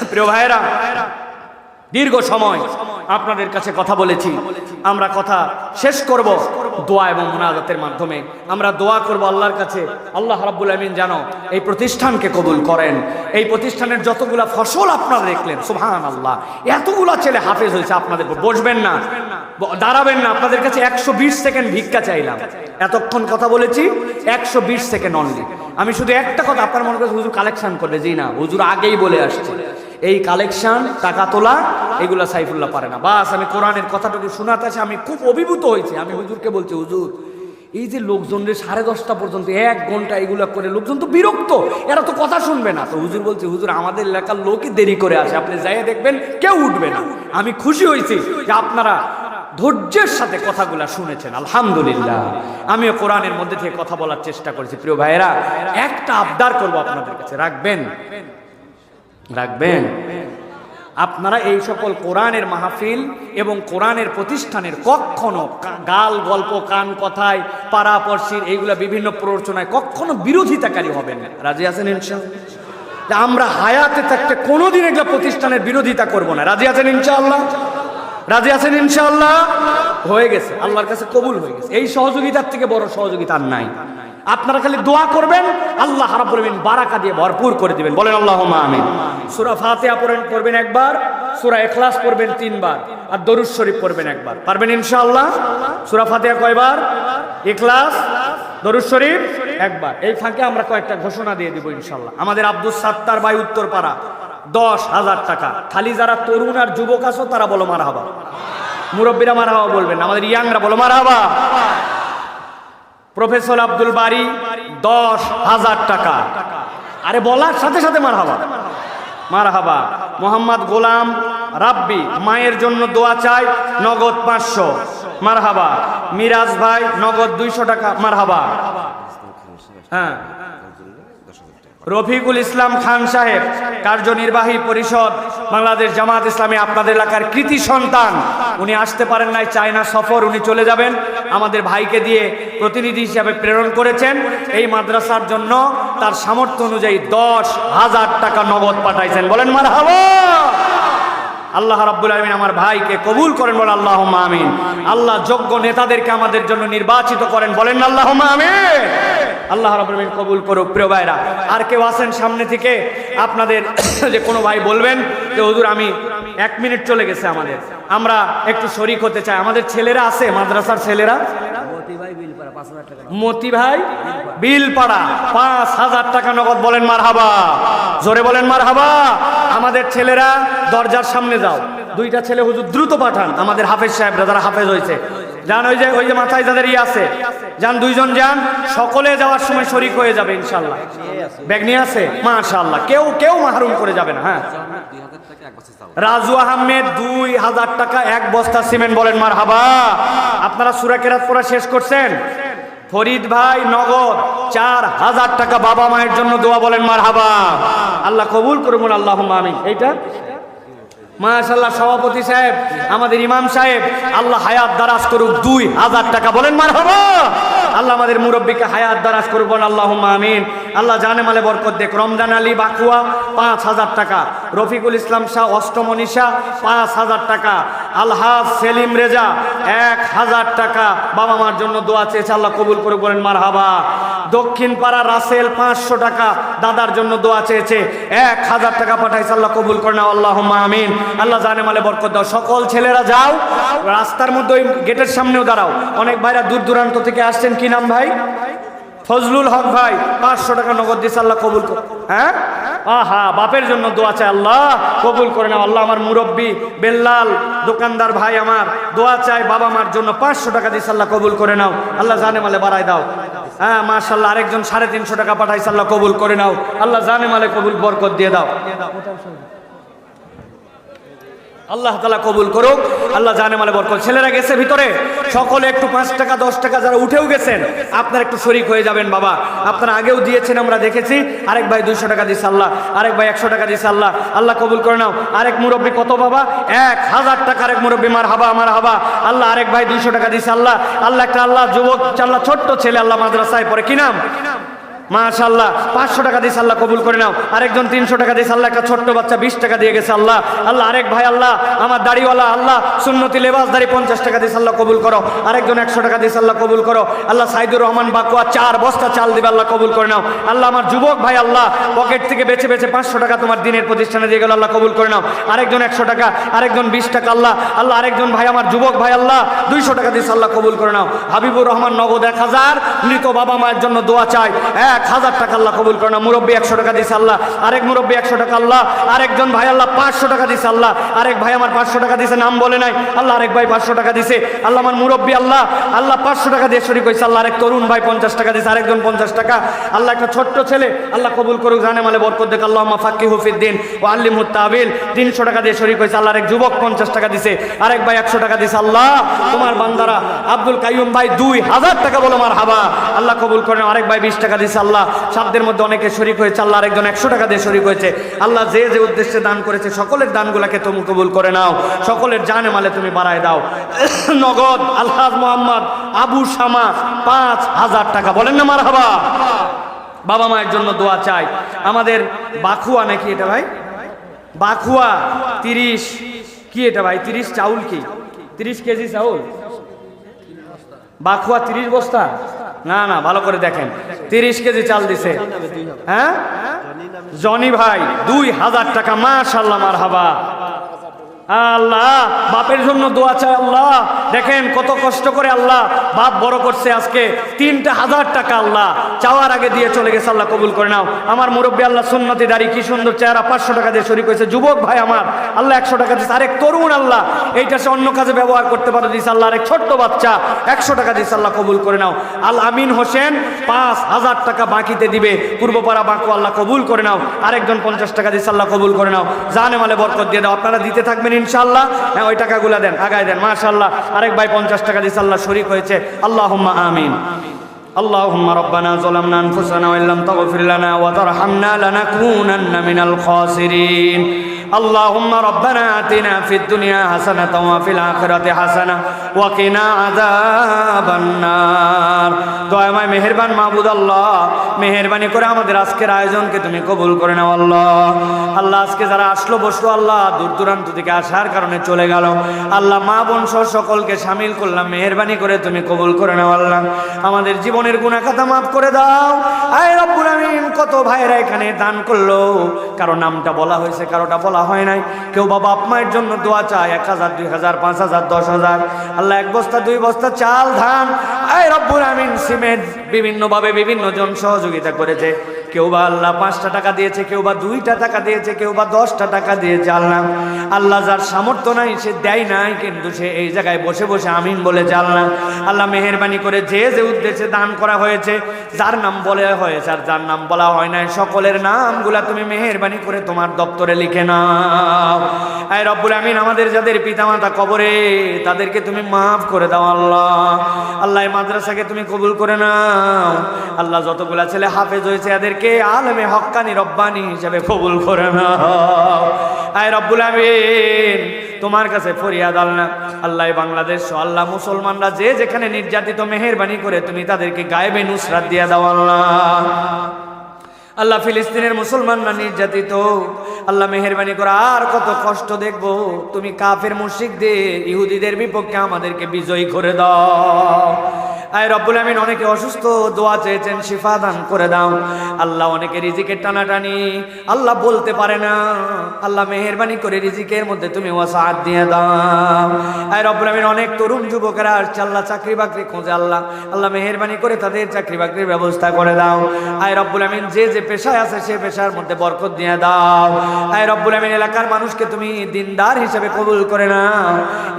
প্রিয় ভাইরা, দীর্ঘ সময় আপনাদের কাছে কথা বলেছি, আমরা কথা শেষ করব দোয়া এবং মুনাজাতের মাধ্যমে। আমরা দোয়া করব আল্লাহর কাছে, আল্লাহ রাব্বুল আমিন যেন এই প্রতিষ্ঠানকে কবুল করেন। এই প্রতিষ্ঠানের যতগুলা ফসল আপনারা দেখলেন, সুবহানাল্লাহ, এতগুলা ছেলে হাফেজ হয়েছে। আপনাদের বসবেন না, দাঁড়াবেন না, আপনাদের কাছে 120 সেকেন্ড ভিক্ষা চাইলাম। এতক্ষণ কথা বলেছি, 120 সেকেন্ড অনলি। আমি শুধু একটা কথা, আপনার মনে করেন হুজুর কালেকশন করবে, জি না, হুজুর আগেই বলে আসছে এই কালেকশন, টাকা তোলা, এগুলা সাইফুল্লাহ পারে না। বাস আমি কোরআনের কথাটুকু শোনাতে আসে আমি খুব অভিভূত হয়েছি। আমি হুজুরকে বলছি, হুজুর এই যে লোকজনের 10:30 পর্যন্ত 1 ঘন্টা এগুলা করে, লোকজন তো বিরক্ত, এরা তো কথা শুনবে না। তো হুজুর বলছে, হুজুর আমাদের এলাকার লোকই দেরি করে আসে, আপনি যাইয়া দেখবেন কেউ উঠবে না। আমি খুশি হয়েছি যে আপনারা ধৈর্যের সাথে কথাগুলা শুনেছেন, আলহামদুলিল্লাহ। আমিও কোরআনের মধ্যে থেকে কথা বলার চেষ্টা করেছি। প্রিয় ভাইয়েরা, একটা আবদার করবো আপনাদের কাছে, রাখবেন? আপনারা এই সকল কোরআনের মাহফিল এবং কোরআনের প্রতিষ্ঠানের কখনো গাল গল্প, কান কথায়, পাড়াপড়শির এইগুলা বিভিন্ন প্ররোচনায় কখনো বিরোধিতাকারী হবেন না। রাজি আছেন ইনশাআল্লাহ? আমরা হায়াতে থাকতে কোনোদিন এগুলা প্রতিষ্ঠানের বিরোধিতা করব না। রাজি আছেন ইনশাআল্লাহ? রাজি আছেন ইনশাআল্লাহ? হয়ে গেছে, আল্লাহর কাছে কবুল হয়ে গেছে। এই সহযোগিতার থেকে বড় সহযোগিতা আর নাই। আপনারা খালি দোয়া করবেন, আল্লাহ রাব্বুল আমিন বারাকা দিয়ে ভরপুর করে দিবেন, বলেন আল্লাহুম্মা আমিন। সূরা ফাতিহা পড়বেন একবার, সূরা ইখলাস পড়বেন 3 বার, আর দরুদ শরীফ পড়বেন একবার। পারবেন ইনশাআল্লাহ? সূরা ফাতিহা কয়বার? ইখলাস, দরুদ শরীফ একবার। এই ফাঁকে আমরা কয়েকটা ঘোষণা দিয়ে দিব ইনশাআল্লাহ। আমাদের আব্দুল সাত্তার ভাই উত্তরপাড়া 10,000 টাকা। খালি যারা তরুণ আর যুবক আছো তারা বলো মারহাবা, মুরব্বীরা মারহাবা বলবেন, আমাদের ইয়াংরা বলো মারহাবা। প্রফেসর আব্দুল বারী 10,000 টাকা। আরে বলার সাথে সাথে মারহাবা, মারহাবা। মোহাম্মদ গোলাম রাব্বি মায়ের জন্য দোয়া চাই, নগদ 500, মারহাবা। মিরাজ ভাই নগদ 200 টাকা, মারহাবা। হ্যাঁ, রফিকুল ইসলাম খান সাহেব, কার্যনির্বাহী পরিষদ, বাংলাদেশ জামাত ইসলামী, আপনাদের এলাকার কৃতি সন্তান। উনি আসতে পারেন নাই, চায়না সফর, উনি চলে যাবেন। আমাদের ভাইকে দিয়ে প্রতিনিধি হিসাবে প্রেরণ করেছেন। এই মাদ্রাসার জন্য তার সামর্থ্য অনুযায়ী 10,000 টাকা নগদ পাঠাইছেন, বলেন মারহাবা। আল্লাহ রাব্বুল আলামিন আমার ভাইকে কবুল করেন, বলেন আল্লাহুম্মা আমিন। আল্লাহ যোগ্য নেতাদেরকে আমাদের জন্য নির্বাচিত করেন, বলেন আল্লাহুম্মা আমিন। আল্লাহ রাব্বুল আলামিন কবুল করুক। প্রিয় ভাইরা, আর কেউ আছেন সামনে থেকে? আপনাদের যে কোনো ভাই বলবেন যে হুজুর আমি 1 মিনিট চলে গেছে, আমাদের আমরা একটু শরীক হতে চাই। আমাদের ছেলেরা আছে, মাদ্রাসার ছেলেরা, মতি ভাই বিলপাড়া 5,000 টাকা নগদ, বলেন মারহাবা, জোরে বলেন মারহাবা। আমাদের ছেলেরা দরজার সামনে যাও, 2টা ছেলে হুজুর দ্রুত পাঠান। আমাদের হাফেজ সাহেবরা যারা হাফেজ হয়েছে, যান ওই যে মাথায় যাদের আছে, যান 2 জন যান, সকলে যাওয়ার সময় শরীক হয়ে যাবে ইনশাআল্লাহ। ব্যাগ নিয়ে আছে, মাশাআল্লাহ, কেউ মাহরুম করে যাবে না। হ্যাঁ, রাজু আহমেদ 2,000 টাকা, 1 বস্তা সিমেন্ট, বলেন মারহাবা। আপনারা সূরা কেরাত পড়া শেষ করছেন? ফরিদ ভাই নগদ 4,000 টাকা, বাবা মায়ের জন্য দোয়া, বলেন মারহাবা। আল্লাহ কবুল করুন, আল্লাহুম্মা আমিন। এইটা মাশাআল্লাহ সভাপতি সাহেব, আমাদের ইমাম সাহেব, আল্লাহ হায়াত দারাজ করুক, 2,000 টাকা, বলেন মারহাবা। আল্লাহ আমাদের মুরব্বীকে হায়াত দারাজ করুক, বলেন আল্লাহুম্মা আমিন। আল্লাহ জানে মালে বরকত দেখ। রমজান আলী বাকুয়া 5,000 টাকা, রফিকুল ইসলাম শাহ অষ্টমনীষা 5,000 টাকা, আলহাজ সেলিম রেজা 1,000 টাকা, বাবা মার জন্য দোয়া চেয়েছে, আল্লাহ কবুল করুক, বলেন মারহাবা। দক্ষিণ পাড়া রাসেল 500 টাকা, দাদার জন্য দোয়া চেয়েছে, 1,000 টাকা পাঠাইছে, আল্লাহ কবুল করে নাও, আল্লাহুম্মা আমিন। আল্লাহ জানে মালে বরকত দাও। সকল ছেলেরা যাও, রাস্তার মধ্যে ওই গেটের সামনেও দাঁড়াও। অনেক ভাইরা দূর দূরান্ত থেকে আসছেন, কি নাম ভাই? ফজলুল হক ভাই 500 টাকা নগদ দিচ্ছে, আল্লাহ কবুল করুন। হ্যাঁ, আহা, বাপের জন্য দোয়া চাই, আল্লাহ কবুল করে নাও। আল্লাহ আমার মুরব্বী বেল্লাল দোকানদার ভাই আমার দোয়া চাই, বাবা মার জন্য 500 টাকা দিস, আল্লাহ কবুল করে নাও। আল্লাহ জানে মালে বাড়ায় দাও। হ্যাঁ মাশাআল্লাহ, আরেকজন 350 টাকা পাঠাইছে, আল্লাহ কবুল করে নাও। আল্লাহ জানে মালে কবুল বরকত দিয়ে দাও। আল্লাহ তাআলা কবুল করুক, আল্লাহ জানে মালে বরকত। ছেলেরা গেছে ভিতরে, সকলে একটু 5 টাকা 10 টাকা যারা উঠেও গেছেন আপনারা একটু শরীক হয়ে যাবেন। বাবা আপনারা আগেও দিয়েছেন, আমরা দেখেছি। আরেক ভাই 200 টাকা দিছে, আল্লাহ। আরেক ভাই 100 টাকা দিছে, আল্লাহ। আল্লাহ কবুল করে নাও। আরেক মুরব্বী কত বাবা? 1000 টাকা। আরেক মুরব্বী মারহাবা মারহাবা। আল্লাহ আরেক ভাই 200 টাকা দিছে, আল্লাহ। আল্লাহ একটা আল্লাহ যুবক, আল্লাহ ছোট্ট ছেলে, আল্লাহ মাদ্রাসায় পড়ে, কি নাম? মাশাআল্লাহ 500 টাকা দিয়েছে, আল্লাহ কবুল করে নাও। আরেকজন 300 টাকা দিয়েছে, আল্লাহ। একটা ছোট্ট বাচ্চা 20 টাকা দিয়ে গেছে, আল্লাহ। আল্লাহ আরেক ভাই, আল্লাহ আমার দাড়িওয়ালা, আল্লাহ সুন্নতি লেবাসদারি 50 টাকা দিয়েছে, আল্লাহ কবুল করো। আরেকজন 100 টাকা দিয়েছে, আল্লাহ কবুল করো। আল্লাহ সাইদুর রহমান বাকুয়া 4 বস্তা চাল দিবে, আল্লাহ কবুল করে নাও। আল্লাহ আমার যুবক ভাই, আল্লাহ পকেট থেকে বেছে বেছে 500 টাকা তোমার দিনের প্রতিষ্ঠানে দিয়ে গেল, আল্লাহ কবুল করে নাও। আরেকজন 100 টাকা, আরেকজন 20 টাকা, আল্লাহ। আল্লাহ আরেকজন ভাই আমার যুবক ভাই, আল্লাহ 200 টাকা দিয়েছে, আল্লাহ কবুল করে নাও। হাবিবুর রহমান নগদ 1000, মৃত বাবা মায়ের জন্য দোয়া চাই, 1000 টাকা, আল্লাহ কবুল করে নাও। মুরব্বী 100 টাকা দিয়েছে, আল্লাহ। আরেক মুরব্বী 100 টাকা, আল্লাহ। আরেকজন ভাই, আল্লাহ 500 টাকা দিয়েছে, আল্লাহ। আরেক ভাই আমার 500 টাকা দিয়েছে, নাম বলে নাই, আল্লাহ। আরেক ভাই 500 টাকা দিয়েছে, আল্লাহ। আমার মুরব্বী, আল্লাহ আল্লাহ 500 টাকা দিয়ে শরীক হয়েছে, আল্লাহ। আরেক তরুণ ভাই 50 টাকা দিয়েছে, আরেকজন 50 টাকা, আল্লাহ। একটা ছোট্ট ছেলে, আল্লাহ কবুল করুক, জানে মালে বরকত দেখ, আল্লাহুম্মা ফাক্কিহু ফিদ্দিন ওয়া আল্লিমহুত তাবিল 300 টাকা দিয়ে শরীক হয়েছে, আল্লাহ। আরেক যুবক 50 টাকা দিয়েছে, আরেক ভাই 100 টাকা দিয়েছে, আল্লাহ। তোমার বান্দারা আব্দুল কাইয়ুম ভাই 2000 টাকা, বলো মারহাবা, আল্লাহ কবুল করেন। আরেক ভাই 20 টাকা দিয়েছে, আল্লাহ। শব্দের মধ্যে অনেকে শরীক হয়েছে, আল্লাহ। আরেকজন 100 টাকা দিয়ে শরীক হয়েছে, আল্লাহ। যে যে উদ্দেশ্যে দান করেছে সকলের দানগুলোকে তুমি কবুল করে নাও, সকলের জানে মালে তুমি বাড়ায় দাও। নগদ আলহাজ মোহাম্মদ আবু শামা 5000 টাকা, বলেন না মারহাবা। বাবা মায়ের জন্য দোয়া চাই। আমাদের বাখুয়া নাকি এটা ভাই? বাখুয়া 30 কি এটা ভাই? 30 চাউল, কি 30 কেজি চাউল? বাখুয়া 30 বস্তা? না না, ভালো করে দেখেন, 30 কেজি চাল দিছে। হ্যাঁ জনি ভাই 2000 টাকা, মাশাআল্লাহ মারহাবা। আল্লাহ বাপের জন্য দোয়া চাই, আল্লাহ। দেখেন কত কষ্ট করে আল্লাহ বাপ বড় করছে, আজকে 3000 টাকা, আল্লাহ চাওয়ার আগে দিয়ে চলে গেছে, আল্লাহ কবুল করে নাও। আমার মুরব্বী, আল্লাহ সুন্নতি দাড়ি, কি সুন্দর চেহারা, 500 টাকা দিয়ে শরীক হয়েছে। যুবক ভাই আমার, আল্লাহ 100 টাকা দিয়েছে। আরেক তরুণ, আল্লাহ এইটা সে অন্য কাজে ব্যবহার করতে পারে দিয়েছে, আল্লাহ। আরেক ছোট্ট বাচ্চা 100 টাকা দিয়েছে, আল্লাহ কবুল করে নাও। আল আমিন হোসেন 5000 টাকা বাকিতে দিবে, পূর্বপাড়া বাঁকু, আল্লাহ কবুল করে নাও। আরেকজন 50 টাকা দিয়েছে, আল্লাহ কবুল করে নাও। জানে মালে বরকত দিয়ে দাও। আপনারা দিতে থাকবেন ইনশাআল্লাহ। হ্যাঁ ওই টাকাগুলো দেন, আগায় দেন, মাশাআল্লাহ। আরেক ভাই 50 টাকা দিয়েছে, আল্লাহ শরীক হয়েছে, আল্লাহুম্মা আমিন। اللهم ربنا ظلمنا أنفسنا وإن لم تغفر لنا وترحمنا لنكونن من الخاسرين اللهم ربنا آتنا في الدنيا حسنة وفي الآخرة حسنة وقنا عذاب النار দয়াময় মেহেরবান মাবুদ আল্লাহ, মেহেরবানি করে আমাদের আজকের আয়োজনকে তুমি কবুল করে নাও আল্লাহ। আল্লাহ আজকে যারা আসলো বসলো, আল্লাহ দূর দূরান্ত থেকে আসার কারণে চলে গেল, আল্লাহ মা বোন সহ সকলকে শামিল করলাম, মেহেরবানি করে তুমি কবুল করে নাও আল্লাহ। আমাদের জীবনের গুনাহ খাতা মাফ করে দাও আয় রব্বুল আমিন। কত ভাইরা এখানে দান করলো, কারো নামটা বলা হয়েছে, কারোটা বলা হয় নাই। কেউ বাবা মায়ের জন্য দোয়া চায়, 1000 2000 5000 10000, আল্লাহ 1 বস্তা 2 বস্তা চাল ধান আয় রব্বুল আমিন সিমেন্ট বিভিন্নভাবে বিভিন্ন জন সহযোগিতা করেছে। কেউ বা আল্লাহ 5টা টাকা দিয়েছে, কেউ বা 2টা টাকা দিয়েছে, কেউ বা 10টা টাকা দিয়েছে। আল্লাহ আল্লাহ যার সামর্থ্য নাই সে দেয় নাই, কিন্তু সে এই জায়গায় বসে বসে আমিন বলে আল্লাহ আল্লাহ মেহেরবানি করে যে যে উদ্দেশ্যে দান করা হয়েছে, যার নাম বলা হয়েছে আর যার নাম বলা হয় নাই, সকলের নামগুলা তুমি মেহেরবানি করে তোমার দপ্তরে লিখে নাও আয় রব্বুল আমিন। আমাদের যাদের পিতামাতা কবরে, তাদেরকে তুমি মাফ করে দাও আল্লাহ। আল্লাহ এই মাদ্রাসাকে তুমি কবুল করে নাও আল্লাহ। যতগুলা ছেলে হাফেজ হয়েছে এদেরকে আলেমে হক্কানি রব্বানি হিসেবে কবুল করে নাও আয় রব্বুল আমিন। তোমার কাছে ফরিয়াদ আল্লাহ আল্লাহ বাংলাদেশ আল্লাহ মুসলমানরা যে যেখানে নির্যাতিত, মেহেরবানি করে তুমি তাদেরকে গায়েবে নুসরাত দিয়ে দাও আল্লাহ। আল্লাহ ফিলিস্তিনের মুসলমানরা নির্যাতিত, আল্লাহ মেহেরবানি করে আর কত কষ্ট দেখবো, তুমি কাফের মুশরিকদের ইহুদিদের বিপক্ষে আমাদেরকে বিজয়ী করে দাও আয় রব্বুল আমিন, অনেকে অসুস্থ, দোয়া চেয়েছেন, শিফা দান করে দাও আল্লাহ। অনেকে রিজিকের টানাটানি আল্লাহ বলতে পারে না, আল্লাহ মেহেরবানি করে রিজিকের মধ্যে তুমি ওয়াসাআত দিয়ে দাও। আয় রব্বুল আমিন, অনেক তরুণ যুবকেরা আসছে আল্লাহ চাকরি বাকরি খোঁজে, আল্লাহ আল্লাহ মেহেরবানি করে তাদের চাকরি বাকরির ব্যবস্থা করে দাও। আয় রব্বুল আমিন, যে যে পেশায় আছে সে পেশার মধ্যে বরকত দিয়ে দাও। আয় রব্বুল আমিন, এলাকার মানুষকে তুমি দিনদার হিসেবে কবুল করে নাও।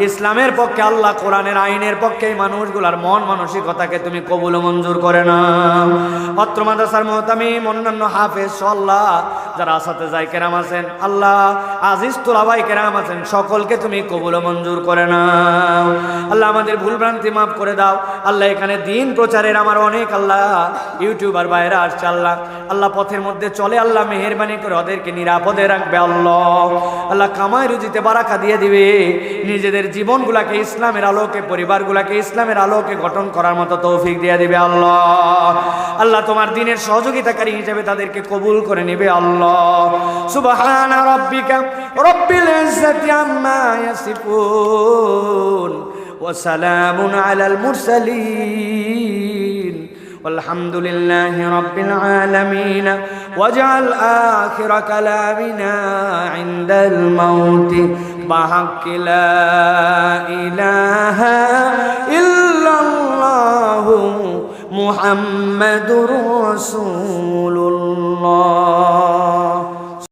ইসলামের পক্ষে আল্লাহ, কোরআনের আইনের পক্ষে এই মানুষগুলার মন মানসিকতাকে তুমি কবুল ও মঞ্জুর করে নাও। অত্র মাদ্রাসার মুহতামিম, অন্যান্য হাফেজ আল্লাহ যারা আসাতেজায়ে কেরাম আছেন আল্লাহ, আজিজ তুলাবায়ে কেরাম আছেন, সকলকে তুমি কবুল ও মঞ্জুর করে নাও। আল্লাহ আমাদের ভুল ভ্রান্তি মাফ করে দাও আল্লাহ। এখানে দিন প্রচারের আমার অনেক আল্লাহ ইউটিউবার বাইরে আসছে আল্লাহ, আল্লাহ পথের মধ্যে চলে আল্লাহ, মেহেরবানি করে ওদেরকে নিরাপদে রাখবে আল্লাহ। আল্লাহ কামাই রুজিতে বারাকা দিয়ে দিবে, নিজেদের জীবনগুলাকে ইসলামের আলোকে, পরিবারগুলাকে ইসলামের আলোকে গঠন করার মতো তৌফিক দিয়ে দিবে আল্লাহ। আল্লাহ তোমার দিনের সহযোগিতাকারী হিসেবে তাদেরকে কবুল করে নেবে আল্লাহ। সুবহান রাব্বিকা রব্বিল ইজ্জাতি আম্মা ইয়াসিফুন ওয়া সালামুন আলাল মুরসালিন والحمد لله رب العالمين واجعل آخر كلامنا عند الموت بحق لا إله إلا الله محمد رسول الله.